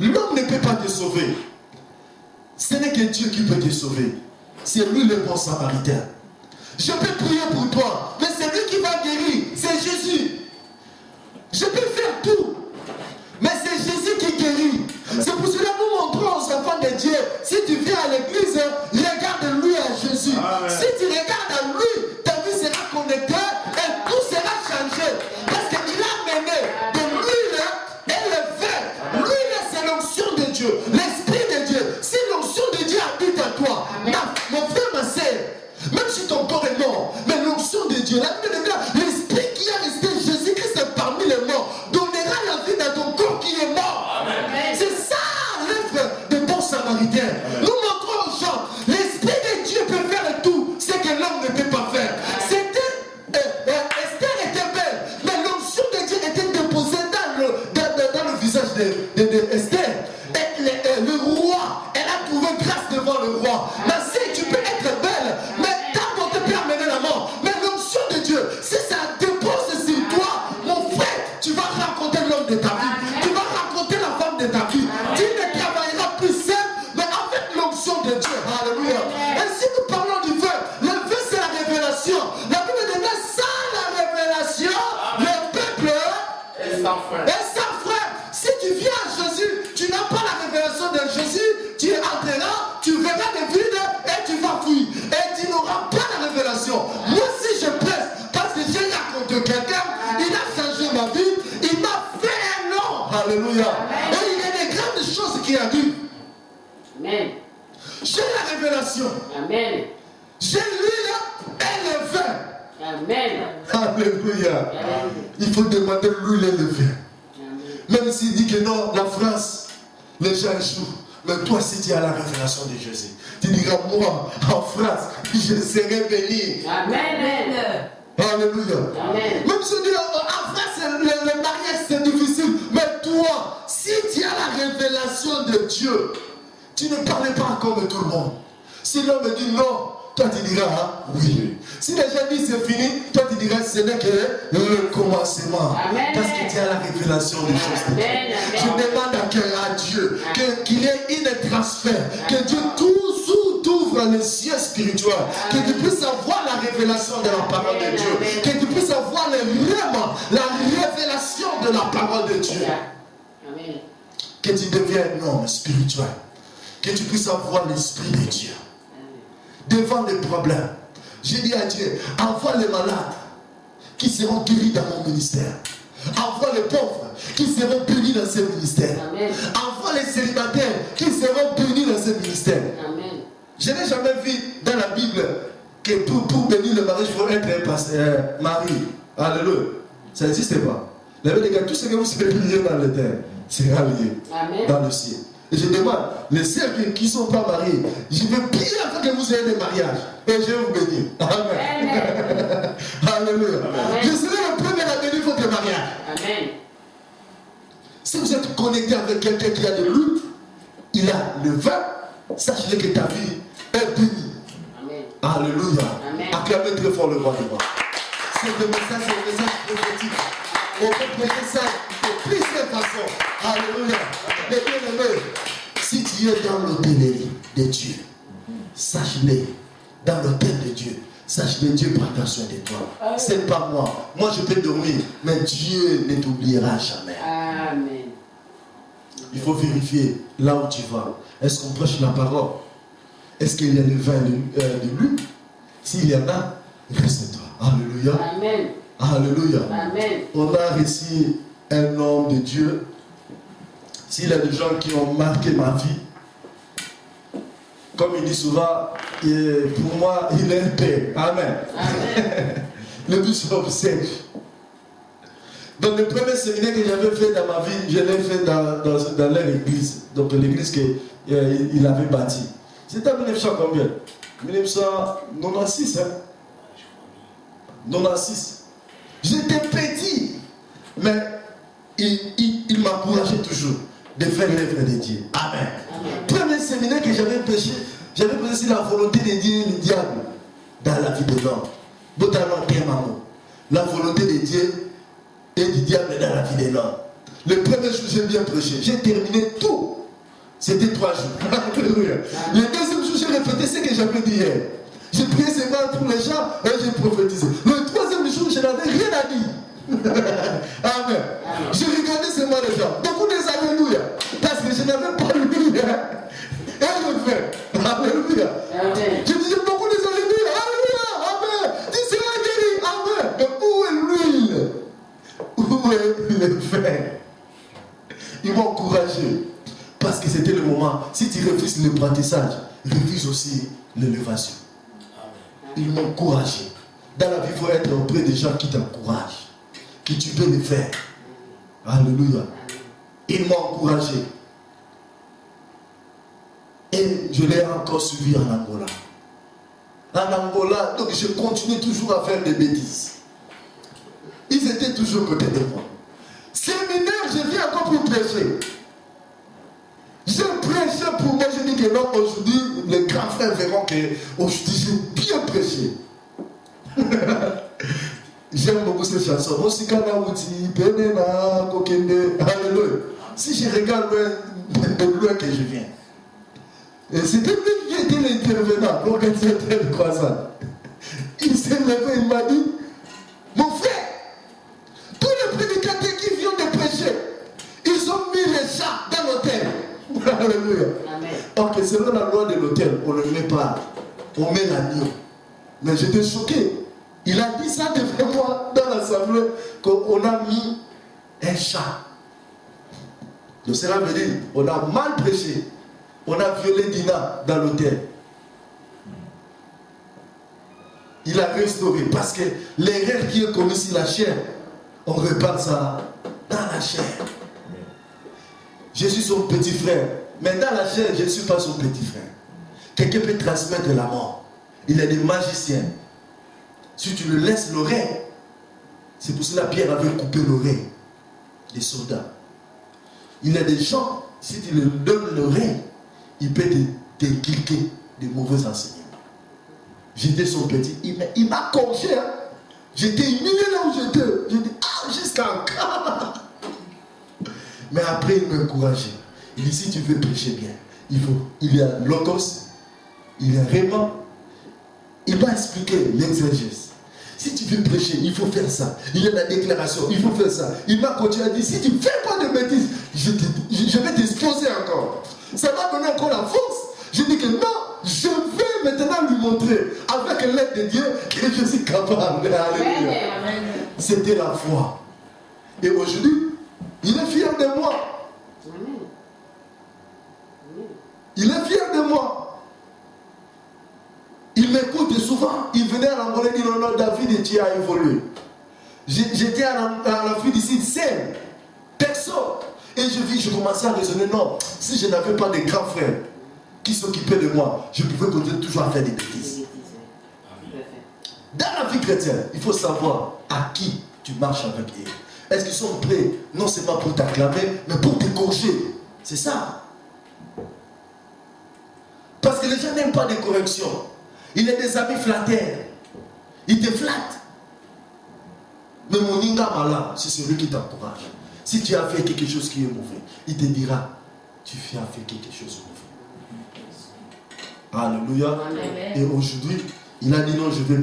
L'homme ne peut pas te sauver. Ce n'est que Dieu qui peut te sauver. C'est lui le bon samaritain. Je peux prier pour toi, mais c'est lui qui va guérir. C'est Jésus. Je peux faire tout, mais c'est Jésus qui guérit. C'est pour cela que nous montrons aux enfants de Dieu, si tu viens à l'église, regarde lui à Jésus. Amen. Si tu regardes à lui, ta vie sera connectée et tout sera changé. Parce qu'il a mené de l'huile et le vin. L'huile, c'est l'onction de Dieu, l'esprit de Dieu. Si l'onction de Dieu habite en toi, mon frère, ma sœur, même si ton corps est mort, mais l'onction de Dieu, l'esprit qui a resté Jésus-Christ parmi les morts, donnera la vie dans ton corps qui est mort. C'est ça l'œuvre de bon samaritain. Nous montrons aux gens, l'esprit de Dieu peut faire tout, ce que l'homme ne peut pas faire. Esther était belle, mais l'onction de Dieu était déposée dans le visage d'Esther. Le roi, elle a trouvé grâce devant le roi. Ma sœur, tu peux être belle, mais ta beauté peut amener la mort. Mais l'onction de Dieu, si ça dépose sur toi, mon frère, tu vas rencontrer l'homme de ta vie. Tu vas rencontrer la femme de ta vie. Tu ne travailleras plus seul, mais avec l'onction de Dieu. Alléluia. Et si nous parlons du vœu, le vœu c'est la révélation. La Bible dit que sans la révélation, le peuple Et sans frère. est sans frère. Si tu viens à Jésus, tu n'as pas la révélation de Jésus, tu entreras, tu verras des vides et tu vas fuir. Et tu n'auras pas la révélation. Moi si je presse, parce que j'ai rencontré quelqu'un, il a changé ma vie, il m'a fait un nom. Alléluia. Et il y a des grandes choses qui arrivent. Amen. J'ai la révélation. Amen. J'ai l'huile et le vin. Amen. Alléluia. Il faut demander l'huile et le vin. Amen. Même s'il dit que non, la France, les gens échouent. Mais toi, si tu as la révélation de Jésus, tu diras, moi, en France, je serai béni. Amen. Alléluia. Amen. Même si on dit, en France, le mariage, c'est difficile. Mais toi, si tu as la révélation de Dieu, tu ne parles pas comme tout le monde. Si l'homme dit non, toi tu diras oui. Si les gens disent c'est fini, toi tu diras ce n'est que le commencement. Amen. Parce que tu as la révélation des choses de Dieu. Amen. Je demande à Dieu qu'il y ait une transfert, que Dieu t'ouvre les cieux spirituels, que tu puisses avoir la révélation de la parole de Dieu, que tu puisses avoir vraiment la révélation de la parole de Dieu. Amen. Que tu deviennes un homme spirituel, que tu puisses avoir l'esprit de Dieu devant les problèmes. J'ai dit à Dieu, envoie les malades qui seront guéris dans mon ministère. Envoie les pauvres qui seront bénis dans ce ministère. Amen. Envoie les célibataires qui seront bénis dans ce ministère. Amen. Je n'ai jamais vu dans la Bible que pour bénir le mariage, il faut être mari. Alléluia. Ça n'existe pas. Les gars, tout ce que vous savez lié dans le terre. sera lié Amen. dans le ciel. Et je demande, les sœurs qui ne sont pas mariées, je veux prier afin que vous ayez des mariages. Et je vais vous bénir. Amen. Amen. Alléluia. Amen. Je serai le premier à bénir votre mariage. Amen. Si vous êtes connecté avec quelqu'un qui a de l'huile, il a le vin, sachez que ta vie est bénie. Amen. Alléluia. Amen. Acclamez très fort le roi des rois. C'est le message prophétique. On peut prêcher ça de plusieurs façons. Alléluia. Mais bien aimé, si tu es dans l'hôtellerie de Dieu, sache-le, dans l'hôtel de Dieu, sache-le, Dieu prendra soin de toi. C'est pas moi. Moi, je peux dormir, mais Dieu ne t'oubliera jamais. Amen. Il faut vérifier là où tu vas. Est-ce qu'on prêche la parole? Est-ce qu'il y a le vin de l'huile? S'il y en a, reste-toi. Alléluia. Amen. Alléluia. Amen. On a reçu un homme de Dieu. S'il y a des gens qui ont marqué ma vie, comme il dit souvent, pour moi, il est un père. Amen. Amen. Le bishop Serge. Donc le premier séminaire que j'avais fait dans ma vie, je l'ai fait dans leur église. Donc l'église qu'il avait bâtie. C'était en 1900 combien? 1996. Hein? 96. J'étais petit. Mais il m'encourageait toujours de faire l'œuvre de Dieu. Amen. Premier séminaire que j'avais prêché sur la volonté de Dieu et le diable dans la vie de l'homme. La volonté de Dieu et du diable dans la vie de l'homme. Le premier jour, j'ai bien prêché. J'ai terminé tout. C'était 3 jours. Alléluia. Le deuxième jour, j'ai répété ce que j'avais dit hier. J'ai prié seulement pour les gens et j'ai prophétisé. Le troisième jour, je n'avais rien à dire. Amen. Je regardais seulement les gens. Beaucoup des alléluia. Parce que je n'avais pas lu. Et le fait. Alléluia. Amen. Je disais beaucoup des alléluia. Alléluia. Amen. Tu seras guéri. Amen. Mais où est l'huile? Où est le vin? Ils m'ont encouragé. Parce que c'était le moment. Si tu refuses l'apprentissage, refuse aussi l'élévation. Ils m'ont encouragé. Dans la vie, il faut être auprès des gens qui t'encouragent. Que tu peux le faire. Alléluia. Ils m'ont encouragé. Et je l'ai encore suivi en Angola. En Angola, donc je continue toujours à faire des bêtises. Ils étaient toujours côté de moi. Séminaire, je viens encore pour prêcher. Je prêchais pour moi, je dis que non, aujourd'hui, les grands frères verront que aujourd'hui, j'ai bien prêché. J'aime beaucoup cette chanson. Alléluia. Si je regarde de loin que je viens. Et c'était lui qui était l'intervenant, l'organisateur de croissant. Il s'est levé, il m'a dit, mon frère, tous les prédicateurs qui viennent de prêcher, ils ont mis les chats dans l'hôtel. Alléluia. Ok, selon la loi de l'hôtel, on ne le met pas. On met l'agneau. Mais j'étais choqué. Il a dit ça devant moi dans l'assemblée qu'on a mis un chat. Donc cela veut dire on a mal prêché. On a violé Dina dans l'hôtel. Il a restauré parce que l'erreur qui est commise sur la chair, on repart ça dans la chair. Je suis son petit frère. Mais dans la chair, je ne suis pas son petit frère. Quelqu'un peut transmettre la mort. Il est des magiciens. Si tu le laisses l'oreille, c'est pour cela que Pierre avait coupé l'oreille des soldats. Il y a des gens, si tu leur donnes l'oreille, il peut te cliquer de mauvais enseignements. J'étais son petit. Il m'a corrigé. Hein. J'étais humilié là où j'étais. J'ai dit, jusqu'à encore. Mais après, il m'a encouragé. Il dit, si tu veux prêcher bien, il y a Logos, il y a Raymond. Il m'a expliqué l'exégèse. Si tu veux prêcher, il faut faire ça. Il y a la déclaration, il faut faire ça. Il m'a continué à dire, si tu ne fais pas de bêtises, je vais t'exposer encore. Ça m'a donné encore la force. Je dis que non, je vais maintenant lui montrer, avec l'aide de Dieu, que je suis capable. Alléluia. C'était la foi. Et aujourd'hui, il est fier de moi. Il est fier de moi. Il m'écoute souvent. Il venait à l'Angola et dit non, non, David, tu as évolué. J'étais en Afrique d'ici, seul. Personne. Et je commençais à raisonner, non, si je n'avais pas de grands frères qui s'occupaient de moi, je pouvais continuer toujours à faire des bêtises. Dans la vie chrétienne, il faut savoir à qui tu marches avec eux. Est-ce qu'ils sont prêts, non seulement pour t'acclamer, mais pour te corriger? C'est ça. Parce que les gens n'aiment pas des corrections. Il est des amis flatteurs. Ils te flattent. Mais mon Inga Mala, c'est celui qui t'encourage. Si tu as fait quelque chose qui est mauvais, il te dira, tu as fait quelque chose de mauvais. Alléluia. Et aujourd'hui, il a dit non, je vais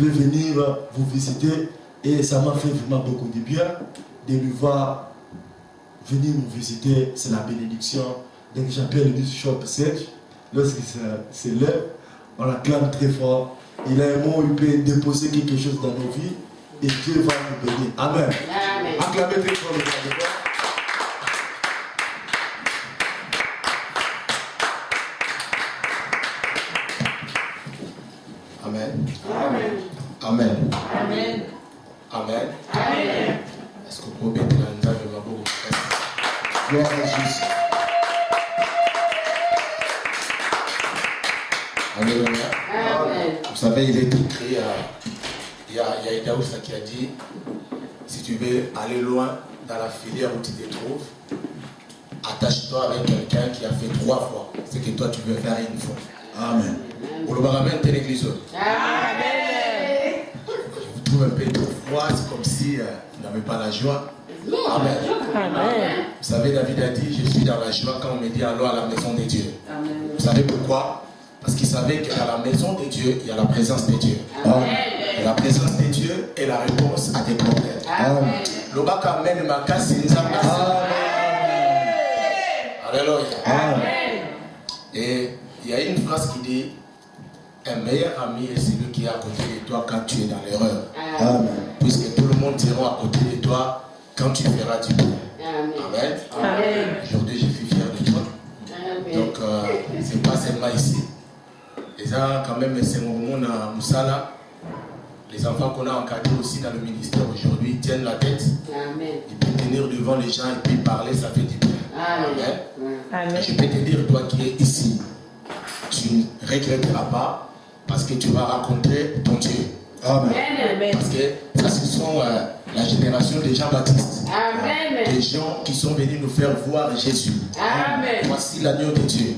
venir vous visiter. Et ça m'a fait vraiment beaucoup de bien de lui voir venir nous visiter. C'est la bénédiction. Dès que j'appelle le bishop Serge, lorsqu'il se lève, on l'acclame très fort. Il a un mot, il peut déposer quelque chose dans nos vies et Dieu va nous bénir. Amen. Amen. Acclamez très fort le Seigneur. Amen. Amen. Amen. Amen. Amen. Amen. Est-ce que vous pouvez mettre la table de ma bouche? Gloire à Jésus. Alléluia. Amen. Vous savez, il est écrit, il y a Edaousa qui a dit, si tu veux aller loin dans la filière où tu te trouves, attache-toi avec quelqu'un qui a fait 3 fois ce que toi tu veux faire une fois. Amen. Pour le baramène, t'es l'église. Amen. Je vous trouve un peu trop froid, c'est comme si vous n'avez pas la joie. Amen. Amen. Vous savez, David a dit, je suis dans la joie quand on me dit allons à la maison de Dieu. Amen. Vous savez pourquoi? Parce qu'il savait que dans la maison de Dieu, il y a la présence de Dieu. Amen. Et la présence de Dieu est la réponse à tes problèmes. Amen. Lobaka amène ma casse et nzamba. Alléluia. Amen. Et il y a une phrase qui dit, un meilleur ami est celui qui est à côté de toi quand tu es dans l'erreur. Amen. Puisque tout le monde sera à côté de toi quand tu feras du bien. Amen. Amen. Amen. Aujourd'hui, je suis fier de toi. Amen. Donc, c'est pas seulement ici. Et ça, quand même, c'est mon monde à Moussala. Les enfants qu'on a encadrés aussi dans le ministère aujourd'hui tiennent la tête. Amen. Ils peuvent tenir devant les gens et puis parler, ça fait du bien. Amen. Amen. Et je peux te dire, toi qui es ici, tu ne regretteras pas parce que tu vas rencontrer ton Dieu. Amen. Amen. Parce que ça, ce sont la génération des Jean-Baptiste. Amen. Des gens qui sont venus nous faire voir Jésus. Amen. Voici l'agneau de Dieu.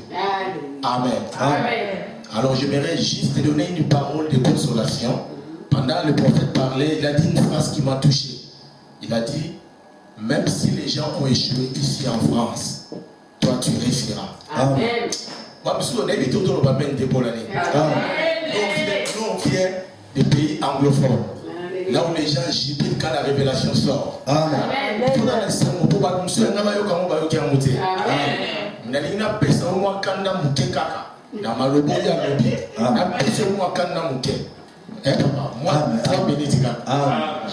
Amen. Amen. Alors j'aimerais juste te donner une parole de consolation. Pendant le prophète parlait, il a dit une phrase qui m'a touché. Il a dit, même si les gens ont échoué ici en France, toi tu réussiras. Amen. Moi, je suis évité autour de la peine de Paul. Nous, on vient des pays anglophones. Là où les gens jubilent quand la révélation sort. Amen.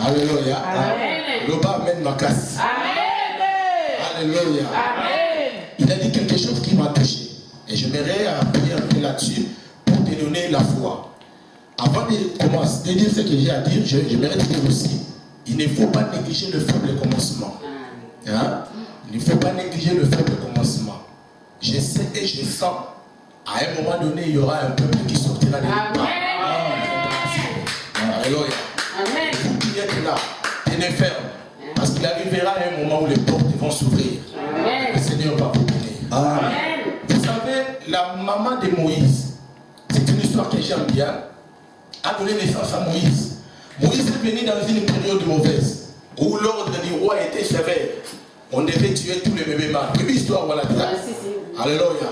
Alléluia. Alléluia. Il a dit quelque chose qui m'a touché. Et j'aimerais appuyer un peu là-dessus pour te donner la foi. Avant de commencer, de dire ce que j'ai à dire, j'aimerais te dire aussi, il ne faut pas négliger le faible commencement. Hein? Il ne faut pas négliger le faible commencement. Je sais et je sens, à un moment donné, il y aura un peuple qui sortira de l'État. Alléluia. Vous qui êtes là, tenez ferme. Parce qu'il arrivera un moment où les portes vont s'ouvrir. Le Seigneur va vous bénir. Amen. Vous savez, la maman de Moïse, c'est une histoire que j'aime bien, a donné naissance à Moïse. Moïse est venu dans une période mauvaise, où l'ordre du roi était sévère. On devait tuer tous les bébés mâles. Quelle histoire, voilà. Alléluia.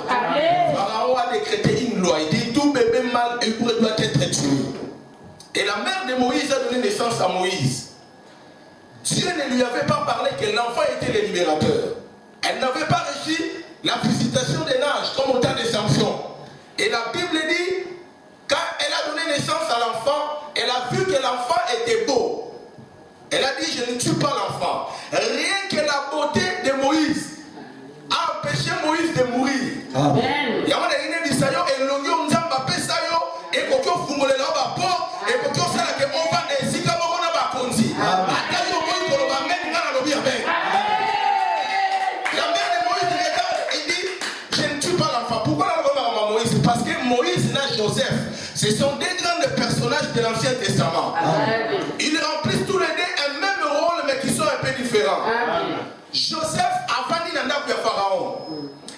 Pharaon a décrété une loi. Il dit tout bébé mâle hébreu doit être tué. Et la mère de Moïse a donné naissance à Moïse. Dieu ne lui avait pas parlé que l'enfant était le libérateur. Elle n'avait pas reçu la visitation des nage comme au temps de Samson. Et la Bible dit, quand elle a donné naissance à l'enfant, elle a vu que l'enfant était beau. Elle a dit, je ne tue pas l'enfant. Rien que la beauté de Moïse a empêché Moïse de mourir. Amen. de l'Ancien Testament. Amen. Ils remplissent tous les deux un même rôle, mais qui sont un peu différents. Amen. Joseph a venu dans la cour de Pharaon.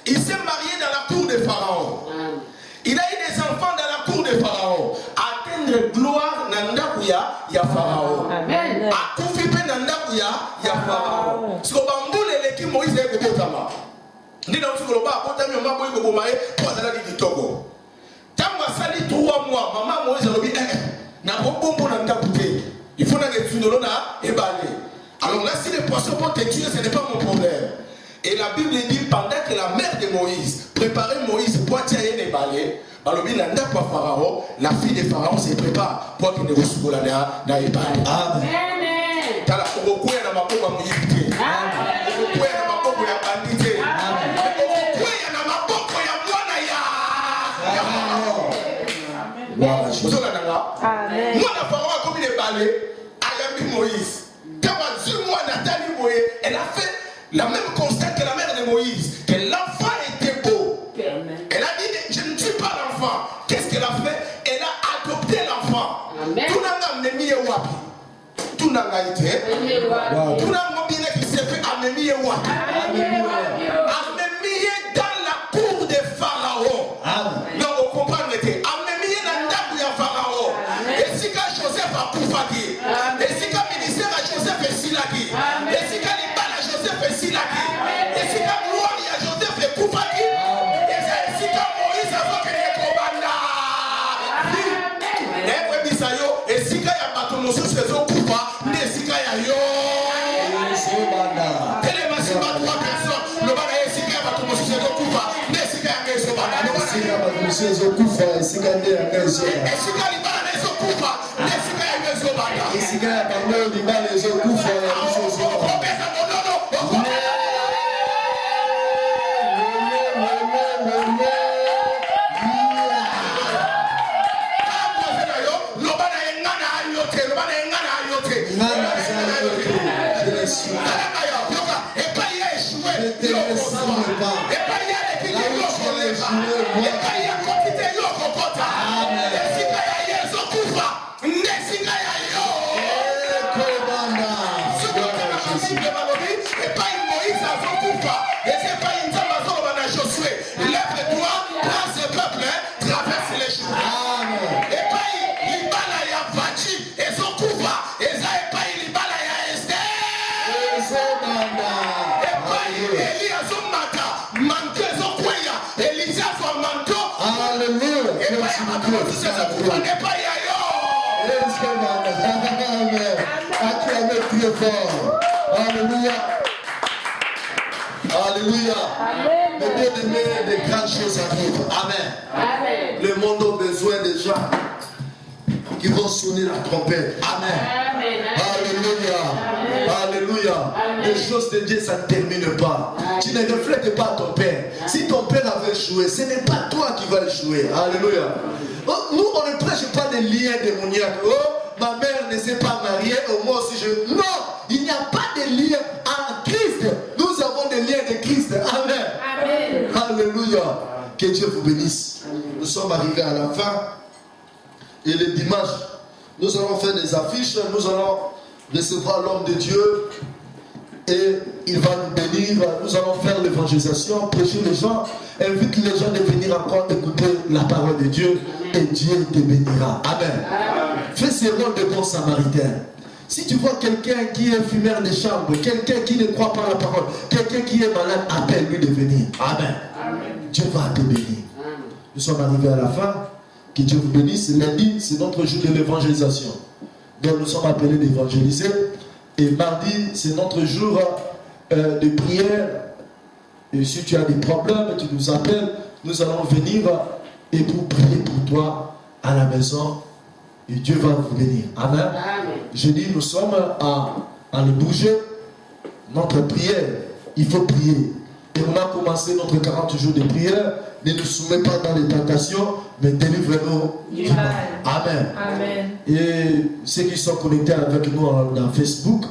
Il s'est marié dans la cour de Pharaon. Amen. Il a eu des enfants dans la cour de Pharaon. Atteindre gloire dans la cour de Pharaon. Amen. A koufipe dans la cour de Pharaon. Ce qu'on va mouler les Moïse et Kobotama. Ni dans ce que l'on va apporter, mais maman est Kobomae pour aller à Togo. Tant que ça dit 3 mois, maman Moïse a dit, n'a pas bon pour la bouteille. Il faut que tu nous et balé. Alors là, si les poissons vont te tuer, ce n'est pas mon problème. Et la Bible dit, pendant que la mère de Moïse préparait Moïse pour tirer les balais, alors Pharaon, la fille de Pharaon se prépare pour qu'il ne reçoive la balai. Amen. T'as la Okoye na makoba muyibite. Okoye na makoba ya bandite. Okoye na makoba ya mwana ya. Vous allez là. Moi la Pharaon a commis les balais. Ayami Moïse. Quand moi Nathalie Moïse, elle a fait la même constat que la mère de Moïse, que l'enfant était beau. Elle a dit, je ne tue pas l'enfant. Qu'est-ce qu'elle a fait? Elle a adopté l'enfant. Tout n'a pas mis wapi. Tout n'a pas été. Tout n'a pas bien qui s'est fait anémier wapi. Anémier dans la cour de Pharaon. Non, on comprend le thé. Anémier dans la cour de Pharaon. Et si quand Joseph a Koufaki. Et si quand ministère à Joseph est Silaki. Et si quand l'Ibal à Joseph est Silaki. Et si quand gloire à Joseph est Koufaki. Et si quand Moïse a fait qu'il est Kobanda. Et si quand il y a bateau, nous sommes chez eux Koufa. Et si quand il y a yo. Quelle est ma sima 3 personnes. Le bana est si quand il y a bateau, nous sommes chez eux Koufa. Et si quand il y a yo Banda. Et si quand il y a yo Koufa. Et si quand il y a yo Banda. Et si quand il y a les autres coups, Acclamez fort. Alléluia. Alléluia. Mais bien aimé, des grandes choses arrivent. Amen. Amen. Le monde a besoin des gens qui vont sonner la trompette. Amen. Alléluia. Alléluia. Les choses de Dieu, ça ne termine pas. Tu ne reflètes pas ton père. Si ton père avait échoué, ce n'est pas toi qui vas échouer. Alléluia. Nous, on ne prêche pas des liens démoniaques. Oh, ma mère ne s'est pas mariée, moi aussi je... Non, il n'y a pas de lien en Christ. Nous avons des liens de Christ. Amen. Amen. Alléluia. Que Dieu vous bénisse. Nous sommes arrivés à la fin. Et le dimanche, nous allons faire des affiches. Nous allons recevoir l'homme de Dieu. Et il va nous bénir. Nous allons faire l'évangélisation, prêcher les gens. Invite les gens de venir encore écouter la parole de Dieu. Et Dieu te bénira. Amen. Fais ce rôle de bon samaritain. Si tu vois quelqu'un qui est fumeur de chambre, quelqu'un qui ne croit pas à la parole, quelqu'un qui est malade, appelle-lui de venir. Amen. Dieu va te bénir. Nous sommes arrivés à la fin. Que Dieu vous bénisse. Lundi, c'est notre jour de l'évangélisation. Donc nous sommes appelés d'évangéliser. Et mardi, c'est notre jour de prière. Et si tu as des problèmes, tu nous appelles. Nous allons venir et pour prier pour toi à la maison. Et Dieu va vous bénir. Amen. Amen. Je dis, nous sommes à le bouger. Notre prière, il faut prier. Et on a commencé notre 40 jours de prière. Ne nous soumets pas dans les tentations, mais délivre-nous du mal. Amen. Amen. Et ceux qui sont connectés avec nous dans Facebook,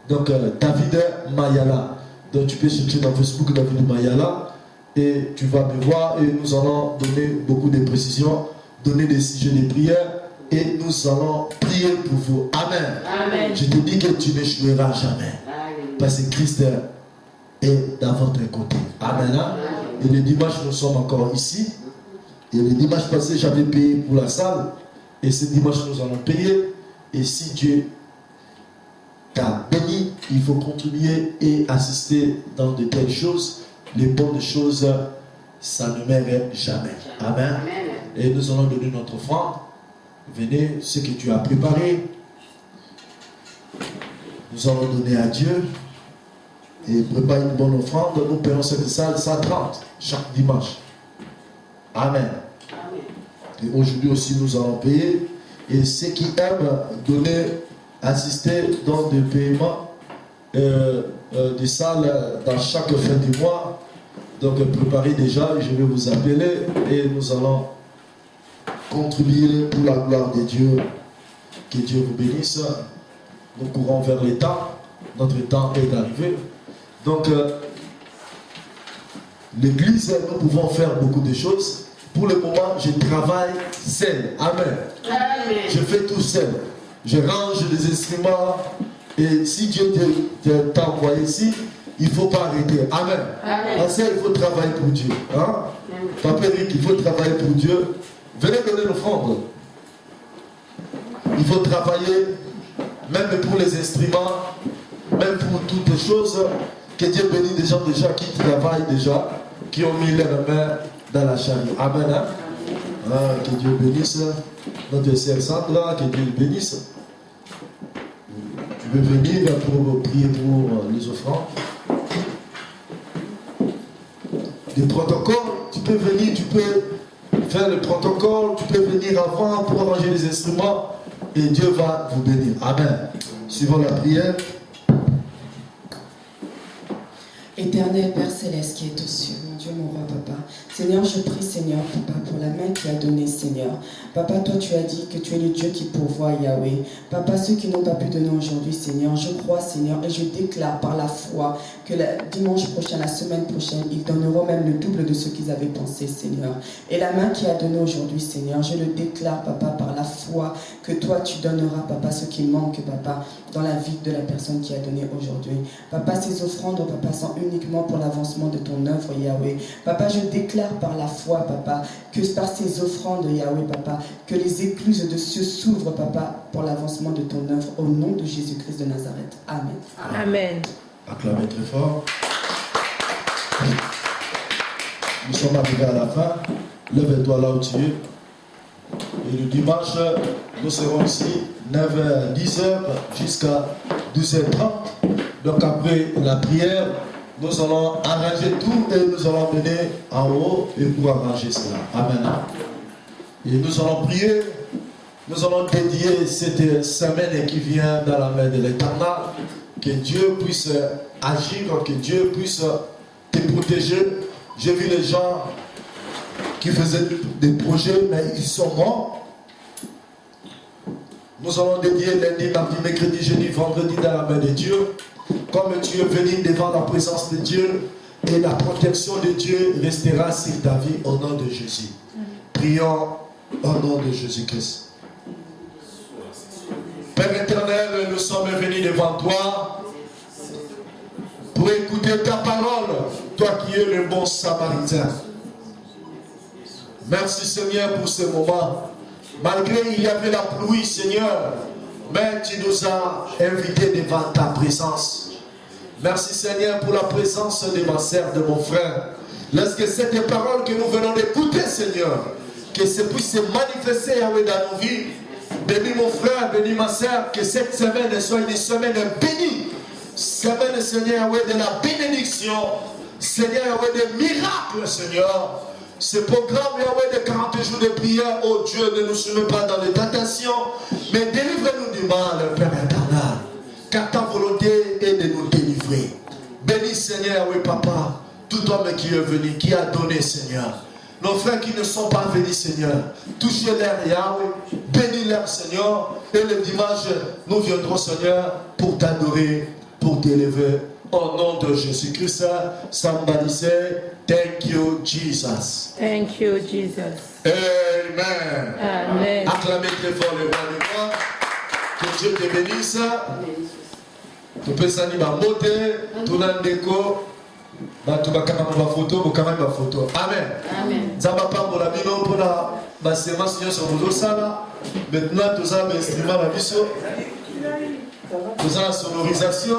donc David Mayala. Donc tu peux chercher dans Facebook David Mayala et tu vas me voir et nous allons donner beaucoup de précisions, donner des sujets de prière et nous allons prier pour vous. Amen. Amen. Je te dis que tu n'échoueras jamais. Alléluia. Parce que Christ est dans votre côté. Amen. Hein? Et le dimanche, nous sommes encore ici. Et le dimanche passé, j'avais payé pour la salle. Et ce dimanche, nous allons payer. Et si Dieu t'a béni, il faut contribuer et assister dans de telles choses. Les bonnes choses, ça ne meurt jamais. Amen. Amen. Et nous allons donner notre offrande. Venez, ce que tu as préparé, nous allons donner à Dieu. Et prépare une bonne offrande. Nous payons cette salle 130 chaque dimanche. Amen. Amen. Et aujourd'hui aussi, nous allons payer. Et ceux qui aiment donner, assister dans des paiements des salles dans chaque fin du mois, donc préparez déjà, je vais vous appeler et nous allons contribuer pour la gloire de Dieu. Que Dieu vous bénisse. Nous courons vers les temps. Notre temps est arrivé. Donc, l'église, nous pouvons faire beaucoup de choses. Pour le moment, je travaille seul. Amen. Amen. Je fais tout seul. Je range les instruments. Et si Dieu t'a envoyé ici, il ne faut pas arrêter. Amen. Amen. En ça, il faut travailler pour Dieu. Hein? Papa Eric, il faut travailler pour Dieu. Venez donner l'offrande. Il faut travailler, même pour les instruments, même pour toutes les choses. Que Dieu bénisse des gens déjà qui travaillent déjà, qui ont mis leurs mains dans la charrue. Amen. Hein? Ah, que Dieu bénisse notre sœur Sandra, que Dieu bénisse. Tu veux venir pour prier pour les offrandes. Le protocole, tu peux venir, tu peux faire le protocole, tu peux venir avant pour arranger les instruments et Dieu va vous bénir. Amen. Suivons la prière. Éternel Père Céleste qui est aux cieux, mon Dieu, mon roi, Papa. Seigneur, je prie, Seigneur, Papa, pour la main que tu as donnée, Seigneur. Papa, toi, tu as dit que tu es le Dieu qui pourvoit, Yahweh. Papa, ceux qui n'ont pas pu donner aujourd'hui, Seigneur, je crois, Seigneur, et je déclare par la foi que le dimanche prochain, la semaine prochaine, ils donneront même le double de ce qu'ils avaient pensé, Seigneur. Et la main qui a donné aujourd'hui, Seigneur, je le déclare, Papa, par la foi, que toi, tu donneras, Papa, ce qui manque, Papa, dans la vie de la personne qui a donné aujourd'hui. Papa, ces offrandes, Papa, sont uniquement pour l'avancement de ton œuvre, Yahweh. Papa, je déclare par la foi, Papa, que par ces offrandes, Yahweh, Papa, que les écluses de cieux s'ouvrent, Papa, pour l'avancement de ton œuvre, au nom de Jésus-Christ de Nazareth. Amen. Amen. Acclamez très fort. Nous sommes arrivés à la fin. Lève-toi là où tu es. Et le dimanche, nous serons ici 9h, 10h jusqu'à 12h30. Donc après la prière, nous allons arranger tout et nous allons venir en haut et pour arranger cela. Amen. Et nous allons prier. Nous allons dédier cette semaine qui vient dans la main de l'Éternel. Que Dieu puisse agir, que Dieu puisse te protéger. J'ai vu les gens qui faisaient des projets, mais ils sont morts. Nous allons dédier lundi, mardi, mercredi, jeudi, vendredi dans la main de Dieu. Comme tu es venu devant la présence de Dieu, et la protection de Dieu restera sur ta vie au nom de Jésus. Prions au nom de Jésus-Christ. Père éternel, nous sommes venus devant toi pour écouter ta parole, toi qui es le bon samaritain. Merci Seigneur pour ce moment. Malgré il y avait la pluie, Seigneur, mais tu nous as invités devant ta présence. Merci Seigneur pour la présence de ma sœur, de mon frère. Laisse que cette parole que nous venons d'écouter, Seigneur, que ça puisse se manifester dans nos vies. Bénis mon frère, bénis ma sœur, que cette semaine soit une semaine bénie. Semaine, Seigneur, de la bénédiction. Seigneur, des miracles, Seigneur. Ce programme, Yahweh, de 40 jours de prière, oh Dieu, ne nous soumets pas dans les tentations, mais délivre-nous du mal, Père éternel. Car ta volonté est de nous délivrer. Bénis, Seigneur, oui, Papa, tout homme qui est venu, qui a donné, Seigneur. Nos frères qui ne sont pas venus, Seigneur, touchez-leur, Yahweh, bénis-leur, Seigneur. Et le dimanche, nous viendrons, Seigneur, pour t'adorer, pour t'élever. Au nom de Jésus-Christ, somebody say, thank you, Jesus. Thank you, Jesus. Amen. Amen. Acclamez très fort le Que Dieu te bénisse. Tu peux s'animer à monter, tout le déco. Tu vas quand même ma photo, quand même ma photo. Amen. Amen. Zamba pas pour la mino pour la séance sur vos osala. Maintenant, tout ça, l'instrument, la mission. Tout ça, la sonorisation.